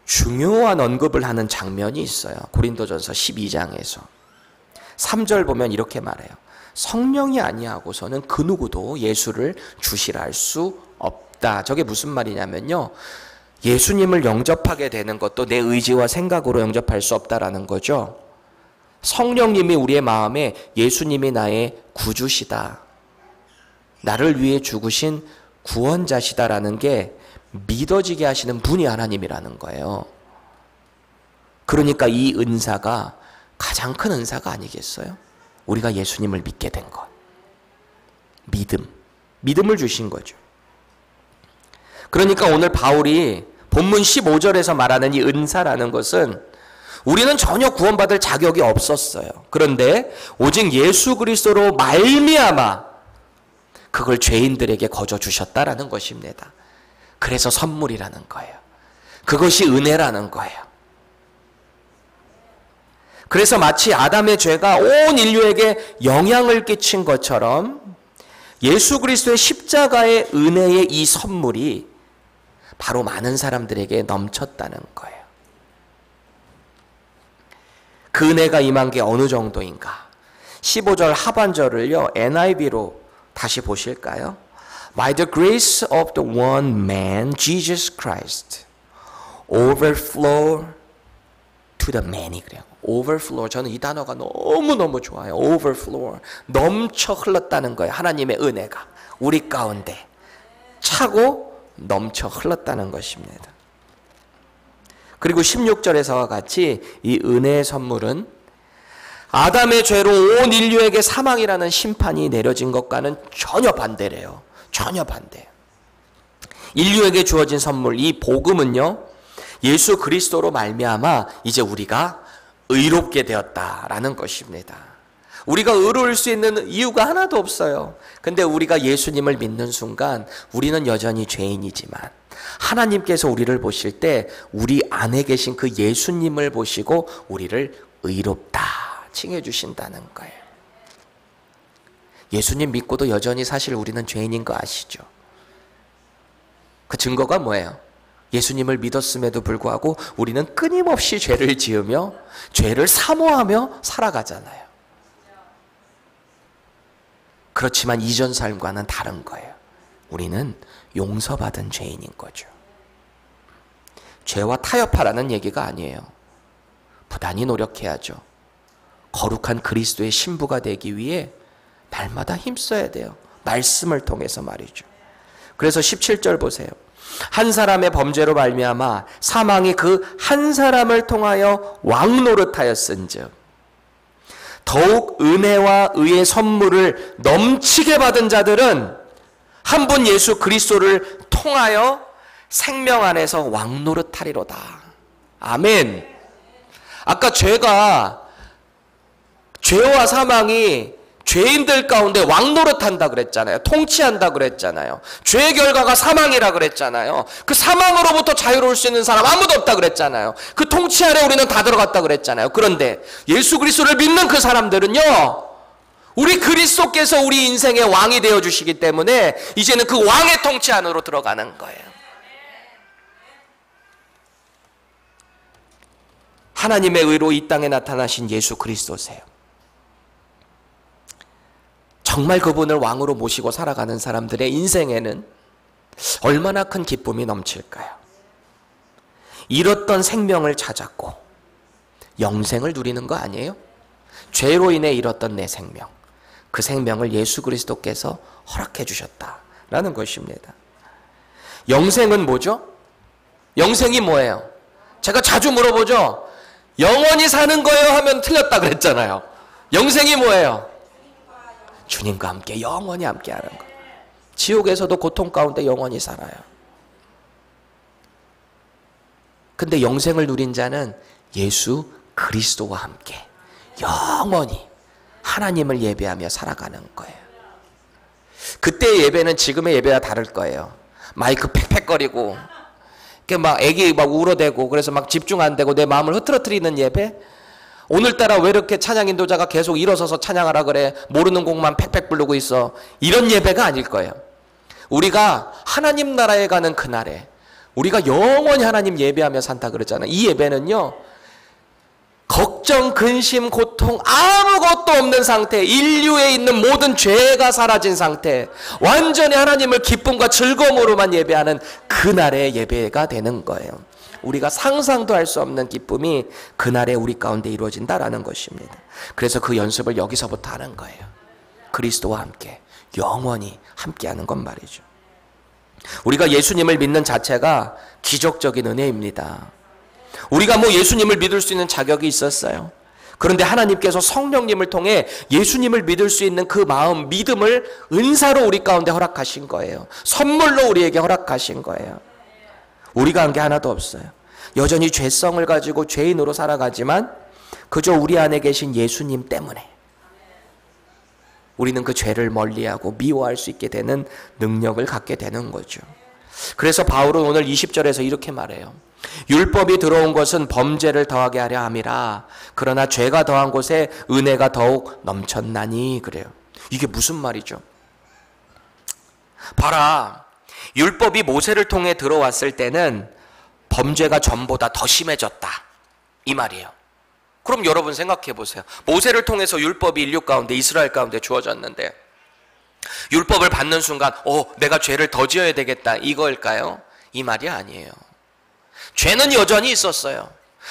중요한 언급을 하는 장면이 있어요. 고린도전서 12장에서 3절 보면 이렇게 말해요. 성령이 아니하고서는 그 누구도 예수를 주시라 할 수 없다. 저게 무슨 말이냐면요, 예수님을 영접하게 되는 것도 내 의지와 생각으로 영접할 수 없다라는 거죠. 성령님이 우리의 마음에 예수님이 나의 구주시다, 나를 위해 죽으신 구원자시다라는 게 믿어지게 하시는 분이 하나님이라는 거예요. 그러니까 이 은사가 가장 큰 은사가 아니겠어요? 우리가 예수님을 믿게 된 것. 믿음을 주신 거죠. 그러니까 오늘 바울이 본문 15절에서 말하는 이 은사라는 것은 우리는 전혀 구원받을 자격이 없었어요. 그런데 오직 예수 그리스도로 말미암아 그걸 죄인들에게 거저 주셨다라는 것입니다. 그래서 선물이라는 거예요. 그것이 은혜라는 거예요. 그래서 마치 아담의 죄가 온 인류에게 영향을 끼친 것처럼 예수 그리스도의 십자가의 은혜의 이 선물이 바로 많은 사람들에게 넘쳤다는 거예요. 그 은혜가 임한 게 어느 정도인가? 15절 하반절을요, NIV로 다시 보실까요? By the grace of the one man, Jesus Christ, overflow to the many. 그래요. overflow. 저는 이 단어가 너무너무 좋아요. overflow. 넘쳐 흘렀다는 거예요. 하나님의 은혜가 우리 가운데 차고 넘쳐 흘렀다는 것입니다. 그리고 16절에서와 같이 이 은혜의 선물은 아담의 죄로 온 인류에게 사망이라는 심판이 내려진 것과는 전혀 반대래요. 전혀 반대. 인류에게 주어진 선물, 이 복음은요, 예수 그리스도로 말미암아 이제 우리가 의롭게 되었다라는 것입니다. 우리가 의로울 수 있는 이유가 하나도 없어요. 근데 우리가 예수님을 믿는 순간 우리는 여전히 죄인이지만 하나님께서 우리를 보실 때 우리 안에 계신 그 예수님을 보시고 우리를 의롭다 칭해 주신다는 거예요. 예수님 믿고도 여전히 사실 우리는 죄인인 거 아시죠? 그 증거가 뭐예요? 예수님을 믿었음에도 불구하고 우리는 끊임없이 죄를 지으며 죄를 사모하며 살아가잖아요. 그렇지만 이전 삶과는 다른 거예요. 우리는 용서받은 죄인인 거죠. 죄와 타협하라는 얘기가 아니에요. 부단히 노력해야죠. 거룩한 그리스도의 신부가 되기 위해 날마다 힘써야 돼요. 말씀을 통해서 말이죠. 그래서 17절 보세요. 한 사람의 범죄로 말미암아 사망이 그 한 사람을 통하여 왕노릇하였은즉 더욱 은혜와 의의 선물을 넘치게 받은 자들은 한 분 예수 그리스도를 통하여 생명 안에서 왕노릇하리로다. 아멘. 아까 죄와 사망이 죄인들 가운데 왕노릇한다 그랬잖아요. 통치한다 그랬잖아요. 죄의 결과가 사망이라 그랬잖아요. 그 사망으로부터 자유로울 수 있는 사람 아무도 없다 그랬잖아요. 그 통치 아래 우리는 다 들어갔다 그랬잖아요. 그런데 예수 그리스도를 믿는 그 사람들은요, 우리 그리스도께서 우리 인생의 왕이 되어주시기 때문에 이제는 그 왕의 통치 안으로 들어가는 거예요. 하나님의 의로 이 땅에 나타나신 예수 그리스도세요. 정말 그분을 왕으로 모시고 살아가는 사람들의 인생에는 얼마나 큰 기쁨이 넘칠까요? 잃었던 생명을 찾았고 영생을 누리는 거 아니에요? 죄로 인해 잃었던 내 생명, 그 생명을 예수 그리스도께서 허락해 주셨다라는 것입니다. 영생은 뭐죠? 영생이 뭐예요? 제가 자주 물어보죠. 영원히 사는 거예요 하면 틀렸다 그랬잖아요. 영생이 뭐예요? 주님과 함께 영원히 함께 하는 거. 지옥에서도 고통 가운데 영원히 살아요. 근데 영생을 누린 자는 예수 그리스도와 함께 영원히 하나님을 예배하며 살아가는 거예요. 그때의 예배는 지금의 예배와 다를 거예요. 마이크 팩팩거리고 막 애기 막 울어대고 그래서 막 집중 안 되고 내 마음을 흐트러뜨리는 예배. 오늘따라 왜 이렇게 찬양 인도자가 계속 일어서서 찬양하라 그래, 모르는 곡만 팩팩 부르고 있어, 이런 예배가 아닐 거예요. 우리가 하나님 나라에 가는 그날에 우리가 영원히 하나님 예배하며 산다 그랬잖아요. 이 예배는요, 걱정, 근심, 고통 아무것도 없는 상태, 인류에 있는 모든 죄가 사라진 상태, 완전히 하나님을 기쁨과 즐거움으로만 예배하는 그날의 예배가 되는 거예요. 우리가 상상도 할 수 없는 기쁨이 그날에 우리 가운데 이루어진다라는 것입니다. 그래서 그 연습을 여기서부터 하는 거예요. 그리스도와 함께 영원히 함께하는 건 말이죠. 우리가 예수님을 믿는 자체가 기적적인 은혜입니다. 우리가 뭐 예수님을 믿을 수 있는 자격이 있었어요. 그런데 하나님께서 성령님을 통해 예수님을 믿을 수 있는 그 마음, 믿음을 은사로 우리 가운데 허락하신 거예요. 선물로 우리에게 허락하신 거예요. 우리가 한 게 하나도 없어요. 여전히 죄성을 가지고 죄인으로 살아가지만 그저 우리 안에 계신 예수님 때문에 우리는 그 죄를 멀리하고 미워할 수 있게 되는 능력을 갖게 되는 거죠. 그래서 바울은 오늘 20절에서 이렇게 말해요. 율법이 들어온 것은 범죄를 더하게 하려 함이라. 그러나 죄가 더한 곳에 은혜가 더욱 넘쳤나니. 그래요. 이게 무슨 말이죠? 봐라. 율법이 모세를 통해 들어왔을 때는 범죄가 전보다 더 심해졌다, 이 말이에요. 그럼 여러분 생각해 보세요. 모세를 통해서 율법이 인류 가운데, 이스라엘 가운데 주어졌는데 율법을 받는 순간 내가 죄를 더 지어야 되겠다, 이거일까요? 이 말이 아니에요. 죄는 여전히 있었어요.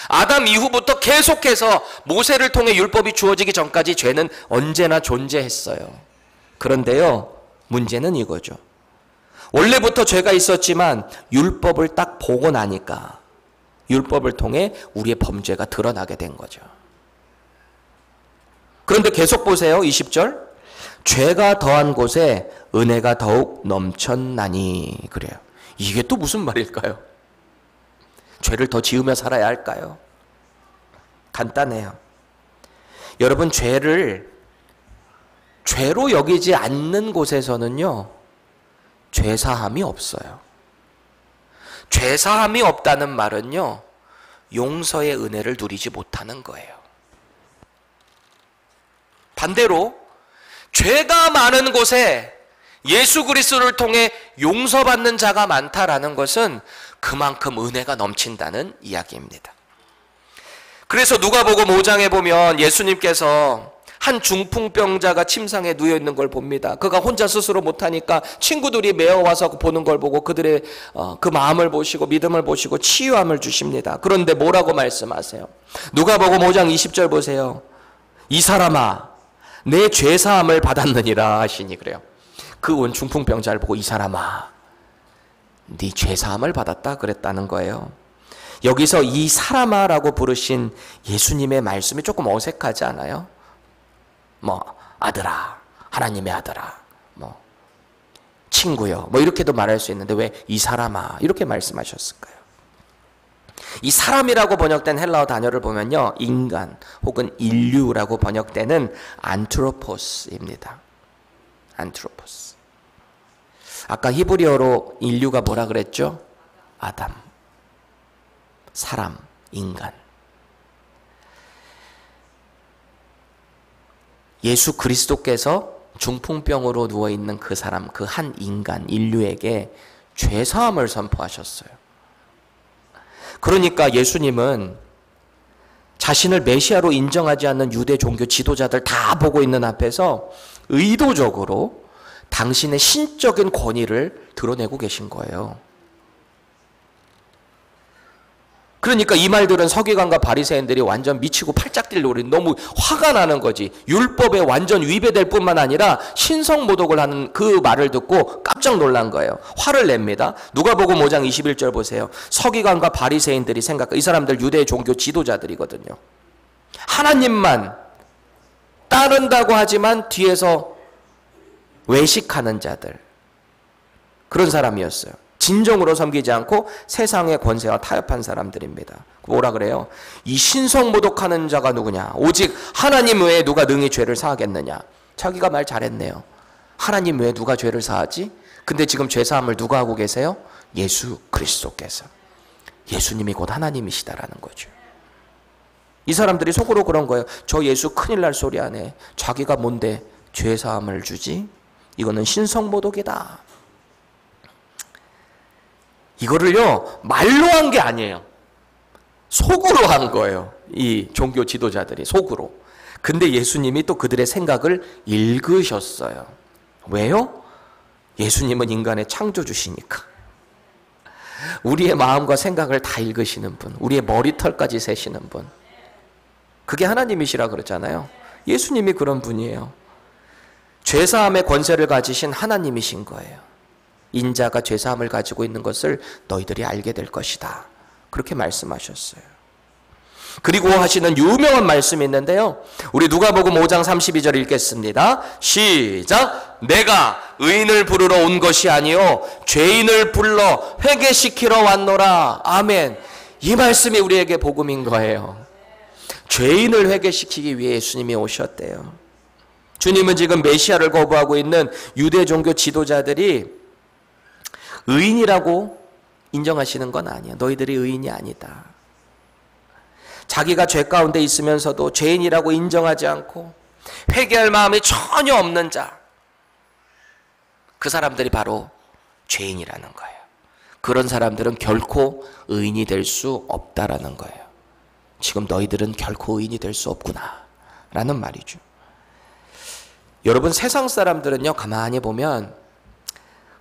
아담 이후부터 계속해서 모세를 통해 율법이 주어지기 전까지 죄는 언제나 존재했어요. 그런데요, 문제는 이거죠. 원래부터 죄가 있었지만 율법을 딱 보고 나니까 율법을 통해 우리의 범죄가 드러나게 된 거죠. 그런데 계속 보세요. 20절. 죄가 더한 곳에 은혜가 더욱 넘쳤나니. 그래요. 이게 또 무슨 말일까요? 죄를 더 지으며 살아야 할까요? 간단해요. 여러분, 죄를 죄로 여기지 않는 곳에서는요, 죄사함이 없어요. 죄사함이 없다는 말은요, 용서의 은혜를 누리지 못하는 거예요. 반대로 죄가 많은 곳에 예수 그리스도를 통해 용서받는 자가 많다라는 것은 그만큼 은혜가 넘친다는 이야기입니다. 그래서 누가복음 5장에 보면 예수님께서 한 중풍병자가 침상에 누워 있는 걸 봅니다. 그가 혼자 스스로 못하니까 친구들이 메어와서 보는 걸 보고 그들의 그 마음을 보시고 믿음을 보시고 치유함을 주십니다. 그런데 뭐라고 말씀하세요? 누가복음 5장 20절 보세요. 이 사람아, 내 죄사함을 받았느니라 하시니. 그래요. 그 온 중풍병자를 보고 이 사람아, 네 죄사함을 받았다 그랬다는 거예요. 여기서 이 사람아라고 부르신 예수님의 말씀이 조금 어색하지 않아요? 뭐 아들아, 하나님의 아들아, 뭐 친구요, 뭐 이렇게도 말할 수 있는데 왜 이 사람아 이렇게 말씀하셨을까요? 이 사람이라고 번역된 헬라어 단어를 보면요, 인간 혹은 인류라고 번역되는 안트로포스입니다. 안트로포스. 아까 히브리어로 인류가 뭐라 그랬죠? 아담. 사람, 인간. 예수 그리스도께서 중풍병으로 누워있는 그 사람, 그 한 인간, 인류에게 죄사함을 선포하셨어요. 그러니까 예수님은 자신을 메시아로 인정하지 않는 유대 종교 지도자들 다 보고 있는 앞에서 의도적으로 당신의 신적인 권위를 드러내고 계신 거예요. 그러니까 이 말들은 서기관과 바리새인들이 완전 미치고 팔짝 뛸 노래, 너무 화가 나는 거지. 율법에 완전 위배될 뿐만 아니라 신성모독을 하는 그 말을 듣고 깜짝 놀란 거예요. 화를 냅니다. 누가복음 5장 21절 보세요. 서기관과 바리새인들이 이 사람들 유대 종교 지도자들이거든요. 하나님만 따른다고 하지만 뒤에서 외식하는 자들, 그런 사람이었어요. 진정으로 섬기지 않고 세상의 권세와 타협한 사람들입니다. 뭐라 그래요? 이 신성모독하는 자가 누구냐? 오직 하나님 외에 누가 능히 죄를 사하겠느냐? 자기가 말 잘했네요. 하나님 외에 누가 죄를 사하지? 근데 지금 죄사함을 누가 하고 계세요? 예수 그리스도께서. 예수님이 곧 하나님이시다라는 거죠. 이 사람들이 속으로 그런 거예요. 저 예수 큰일 날 소리 안 해. 자기가 뭔데 죄사함을 주지? 이거는 신성모독이다. 이거를요, 말로 한 게 아니에요. 속으로 한 거예요. 이 종교 지도자들이 속으로. 근데 예수님이 또 그들의 생각을 읽으셨어요. 왜요? 예수님은 인간의 창조주시니까. 우리의 마음과 생각을 다 읽으시는 분, 우리의 머리털까지 세시는 분. 그게 하나님이시라 그러잖아요. 예수님이 그런 분이에요. 죄사함의 권세를 가지신 하나님이신 거예요. 인자가 죄사함을 가지고 있는 것을 너희들이 알게 될 것이다. 그렇게 말씀하셨어요. 그리고 하시는 유명한 말씀이 있는데요. 우리 누가복음 5장 32절 읽겠습니다. 시작. 내가 의인을 부르러 온 것이 아니요 죄인을 불러 회개시키러 왔노라. 아멘. 이 말씀이 우리에게 복음인 거예요. 죄인을 회개시키기 위해 예수님이 오셨대요. 주님은 지금 메시아를 거부하고 있는 유대 종교 지도자들이 의인이라고 인정하시는 건 아니야. 너희들이 의인이 아니다. 자기가 죄 가운데 있으면서도 죄인이라고 인정하지 않고 회개할 마음이 전혀 없는 자, 그 사람들이 바로 죄인이라는 거예요. 그런 사람들은 결코 의인이 될 수 없다라는 거예요. 지금 너희들은 결코 의인이 될 수 없구나 라는 말이죠. 여러분, 세상 사람들은요, 가만히 보면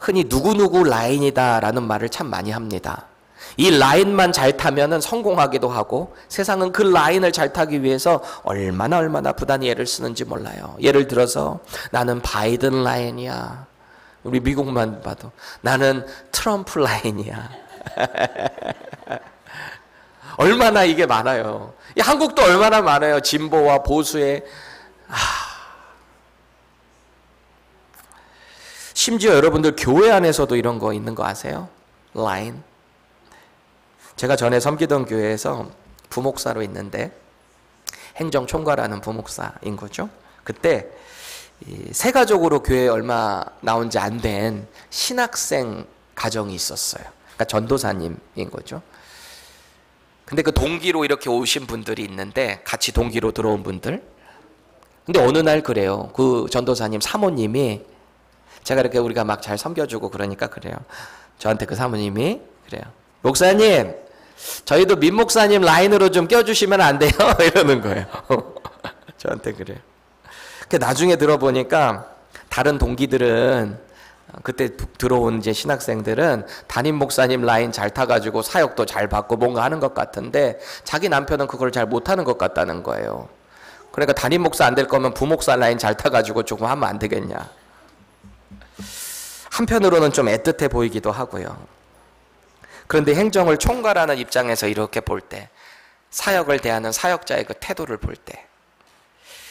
흔히 누구누구 라인이다 라는 말을 참 많이 합니다. 이 라인만 잘 타면은 성공하기도 하고, 세상은 그 라인을 잘 타기 위해서 얼마나 부단히 애를 쓰는지 몰라요. 예를 들어서 나는 바이든 라인이야. 우리 미국만 봐도 나는 트럼프 라인이야. 얼마나 이게 많아요. 한국도 얼마나 많아요. 진보와 보수의 심지어 여러분들 교회 안에서도 이런 거 있는 거 아세요? 라인. 제가 전에 섬기던 교회에서 부목사로 있는데 행정총괄하는 부목사인 거죠. 그때 세가족으로 교회에 얼마 나온 지 안 된 신학생 가정이 있었어요. 그러니까 전도사님인 거죠. 근데 그 동기로 이렇게 오신 분들이 있는데 같이 동기로 들어온 분들. 근데 어느 날 그래요. 그 전도사님 사모님이 제가 이렇게 우리가 막 잘 섬겨주고 그러니까 그래요. 저한테 그 사모님이 그래요. 목사님, 저희도 민 목사님 라인으로 좀 껴주시면 안 돼요? 이러는 거예요. 저한테 그래요. 나중에 들어보니까 다른 동기들은 그때 들어온 이제 신학생들은 담임 목사님 라인 잘 타가지고 사역도 잘 받고 뭔가 하는 것 같은데 자기 남편은 그걸 잘 못하는 것 같다는 거예요. 그러니까 담임 목사 안 될 거면 부목사 라인 잘 타가지고 조금 하면 안 되겠냐. 한편으로는 좀 애틋해 보이기도 하고요. 그런데 행정을 총괄하는 입장에서 이렇게 볼 때, 사역을 대하는 사역자의 그 태도를 볼 때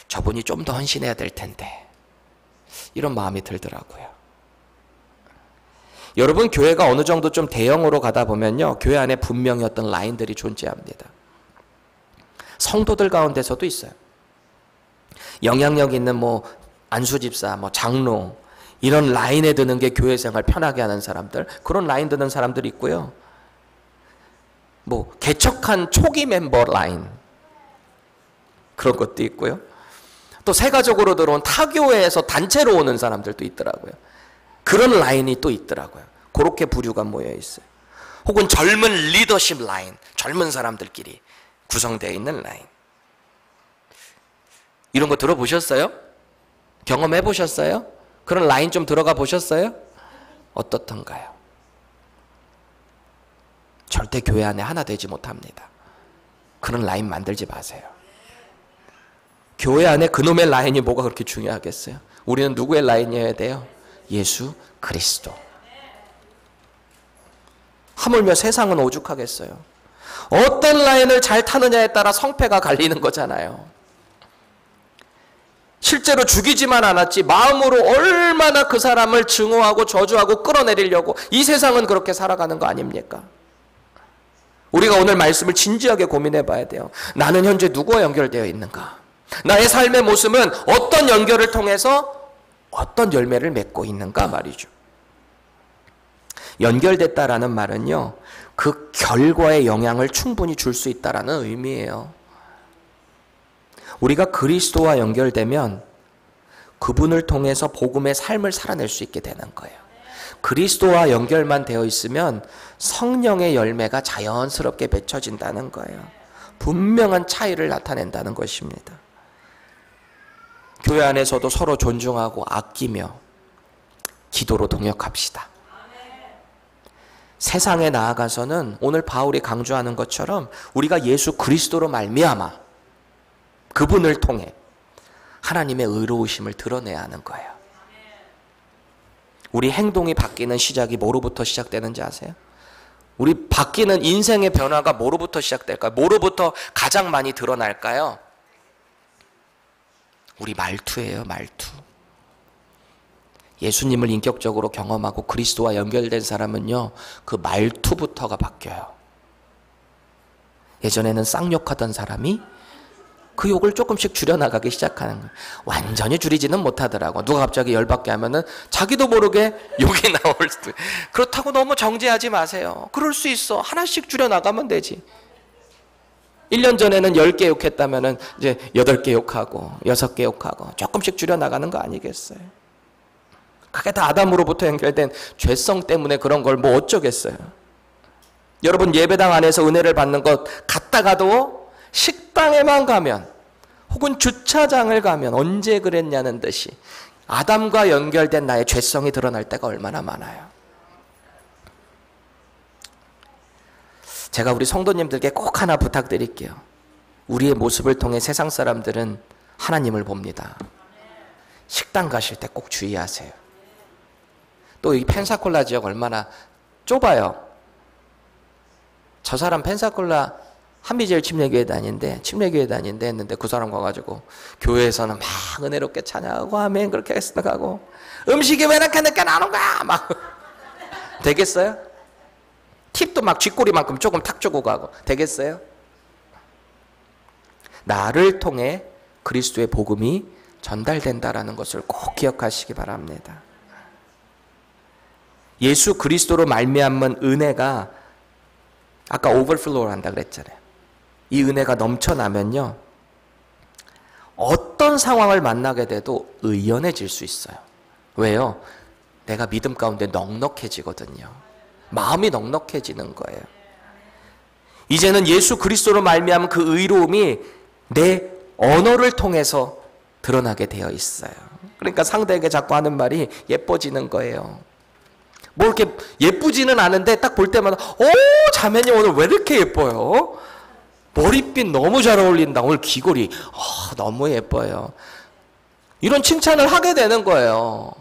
저분이 좀 더 헌신해야 될 텐데 이런 마음이 들더라고요. 여러분, 교회가 어느 정도 좀 대형으로 가다 보면요, 교회 안에 분명히 어떤 라인들이 존재합니다. 성도들 가운데서도 있어요. 영향력 있는 안수집사, 장로, 이런 라인에 드는 게 교회 생활 편하게 하는 사람들, 그런 라인 드는 사람들이 있고요. 개척한 초기 멤버 라인, 그런 것도 있고요. 또 세가족으로 들어온 타교회에서 단체로 오는 사람들도 있더라고요. 그런 라인이 또 있더라고요. 그렇게 부류가 모여 있어요. 혹은 젊은 리더십 라인, 젊은 사람들끼리 구성되어 있는 라인. 이런 거 들어보셨어요? 경험해 보셨어요? 그런 라인 좀 들어가 보셨어요? 어떻던가요? 절대 교회 안에 하나 되지 못합니다. 그런 라인 만들지 마세요. 교회 안에 그놈의 라인이 뭐가 그렇게 중요하겠어요? 우리는 누구의 라인이어야 돼요? 예수 그리스도. 하물며 세상은 오죽하겠어요. 어떤 라인을 잘 타느냐에 따라 성패가 갈리는 거잖아요. 실제로 죽이지만 않았지 마음으로 얼마나 그 사람을 증오하고 저주하고 끌어내리려고 이 세상은 그렇게 살아가는 거 아닙니까? 우리가 오늘 말씀을 진지하게 고민해 봐야 돼요. 나는 현재 누구와 연결되어 있는가? 나의 삶의 모습은 어떤 연결을 통해서 어떤 열매를 맺고 있는가 말이죠. 연결됐다라는 말은요, 그 결과에 영향을 충분히 줄 수 있다라는 의미예요. 우리가 그리스도와 연결되면 그분을 통해서 복음의 삶을 살아낼 수 있게 되는 거예요. 그리스도와 연결만 되어 있으면 성령의 열매가 자연스럽게 맺혀진다는 거예요. 분명한 차이를 나타낸다는 것입니다. 교회 안에서도 서로 존중하고 아끼며 기도로 동역합시다. 세상에 나아가서는 오늘 바울이 강조하는 것처럼 우리가 예수 그리스도로 말미암아 그분을 통해 하나님의 의로우심을 드러내야 하는 거예요. 우리 행동이 바뀌는 시작이 뭐로부터 시작되는지 아세요? 우리 바뀌는 인생의 변화가 뭐로부터 시작될까요? 뭐로부터 가장 많이 드러날까요? 우리 말투예요, 말투. 예수님을 인격적으로 경험하고 그리스도와 연결된 사람은요, 그 말투부터가 바뀌어요. 예전에는 쌍욕하던 사람이 그 욕을 조금씩 줄여나가기 시작하는 거예요. 완전히 줄이지는 못하더라고. 누가 갑자기 열받게 하면은 자기도 모르게 욕이 나올 수도. 그렇다고 너무 정죄하지 마세요. 그럴 수 있어. 하나씩 줄여나가면 되지. 1년 전에는 10개 욕했다면은 이제 8개 욕하고 6개 욕하고 조금씩 줄여나가는 거 아니겠어요? 그게 다 아담으로부터 연결된 죄성 때문에 그런 걸 뭐 어쩌겠어요? 여러분, 예배당 안에서 은혜를 받는 것 같다가도 식당에만 가면 혹은 주차장을 가면 언제 그랬냐는 듯이 아담과 연결된 나의 죄성이 드러날 때가 얼마나 많아요. 제가 우리 성도님들께 꼭 하나 부탁드릴게요. 우리의 모습을 통해 세상 사람들은 하나님을 봅니다. 식당 가실 때 꼭 주의하세요. 또 이 펜사콜라 지역 얼마나 좁아요. 저 사람 펜사콜라 한미제일 침례교회 다니는데 했는데 그 사람 가가지고 교회에서는 막 은혜롭게 찬양하고 아멘 그렇게 생각하고 음식이 왜 이렇게 늦게 나오는 거야 막 되겠어요? 팁도 막 쥐꼬리만큼 조금 탁 주고 가고 되겠어요? 나를 통해 그리스도의 복음이 전달된다라는 것을 꼭 기억하시기 바랍니다. 예수 그리스도로 말미암은 은혜가 아까 오버플로우 한다 그랬잖아요. 이 은혜가 넘쳐나면요, 어떤 상황을 만나게 돼도 의연해질 수 있어요. 왜요? 내가 믿음 가운데 넉넉해지거든요. 마음이 넉넉해지는 거예요. 이제는 예수 그리스도로 말미암은 그 의로움이 내 언어를 통해서 드러나게 되어 있어요. 그러니까 상대에게 자꾸 하는 말이 예뻐지는 거예요. 뭐 이렇게 예쁘지는 않은데 딱 볼 때마다 자매님 오늘 왜 이렇게 예뻐요? 머릿빛 너무 잘 어울린다. 오늘 귀걸이 너무 예뻐요. 이런 칭찬을 하게 되는 거예요.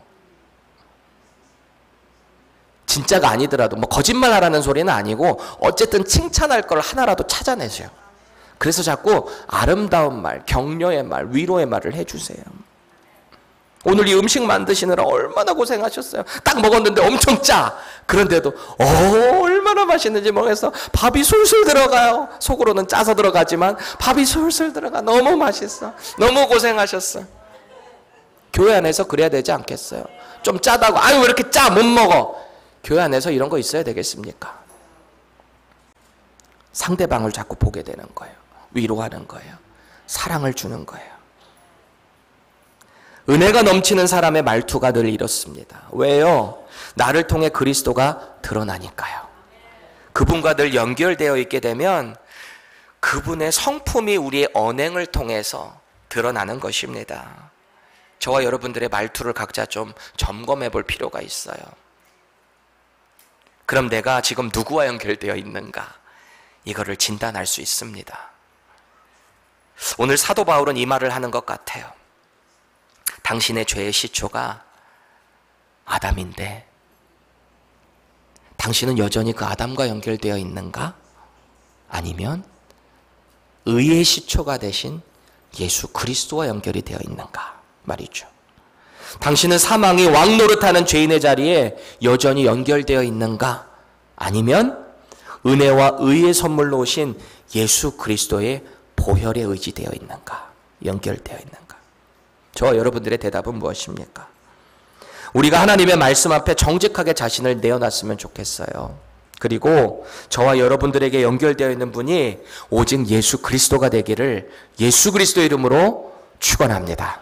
진짜가 아니더라도 뭐 거짓말하라는 소리는 아니고 어쨌든 칭찬할 걸 하나라도 찾아내세요. 그래서 자꾸 아름다운 말, 격려의 말, 위로의 말을 해주세요. 오늘 이 음식 만드시느라 얼마나 고생하셨어요. 딱 먹었는데 엄청 짜. 그런데도 얼마나 맛있는지 모르겠어. 밥이 술술 들어가요. 속으로는 짜서 들어가지만 밥이 술술 들어가. 너무 맛있어. 너무 고생하셨어. 교회 안에서 그래야 되지 않겠어요? 좀 짜다고 아유 왜 이렇게 짜 못 먹어. 교회 안에서 이런 거 있어야 되겠습니까? 상대방을 자꾸 보게 되는 거예요. 위로하는 거예요. 사랑을 주는 거예요. 은혜가 넘치는 사람의 말투가 늘 이렇습니다. 왜요? 나를 통해 그리스도가 드러나니까요. 그분과 늘 연결되어 있게 되면 그분의 성품이 우리의 언행을 통해서 드러나는 것입니다. 저와 여러분들의 말투를 각자 좀 점검해 볼 필요가 있어요. 그럼 내가 지금 누구와 연결되어 있는가? 이거를 진단할 수 있습니다. 오늘 사도 바울은 이 말을 하는 것 같아요. 당신의 죄의 시초가 아담인데 당신은 여전히 그 아담과 연결되어 있는가? 아니면 의의 시초가 되신 예수 그리스도와 연결이 되어 있는가 말이죠. 당신은 사망이 왕 노릇하는 죄인의 자리에 여전히 연결되어 있는가? 아니면 은혜와 의의 선물로 오신 예수 그리스도의 보혈에 의지되어 있는가? 연결되어 있는가? 저와 여러분들의 대답은 무엇입니까? 우리가 하나님의 말씀 앞에 정직하게 자신을 내어놨으면 좋겠어요. 그리고 저와 여러분들에게 연결되어 있는 분이 오직 예수 그리스도가 되기를 예수 그리스도 이름으로 축원합니다.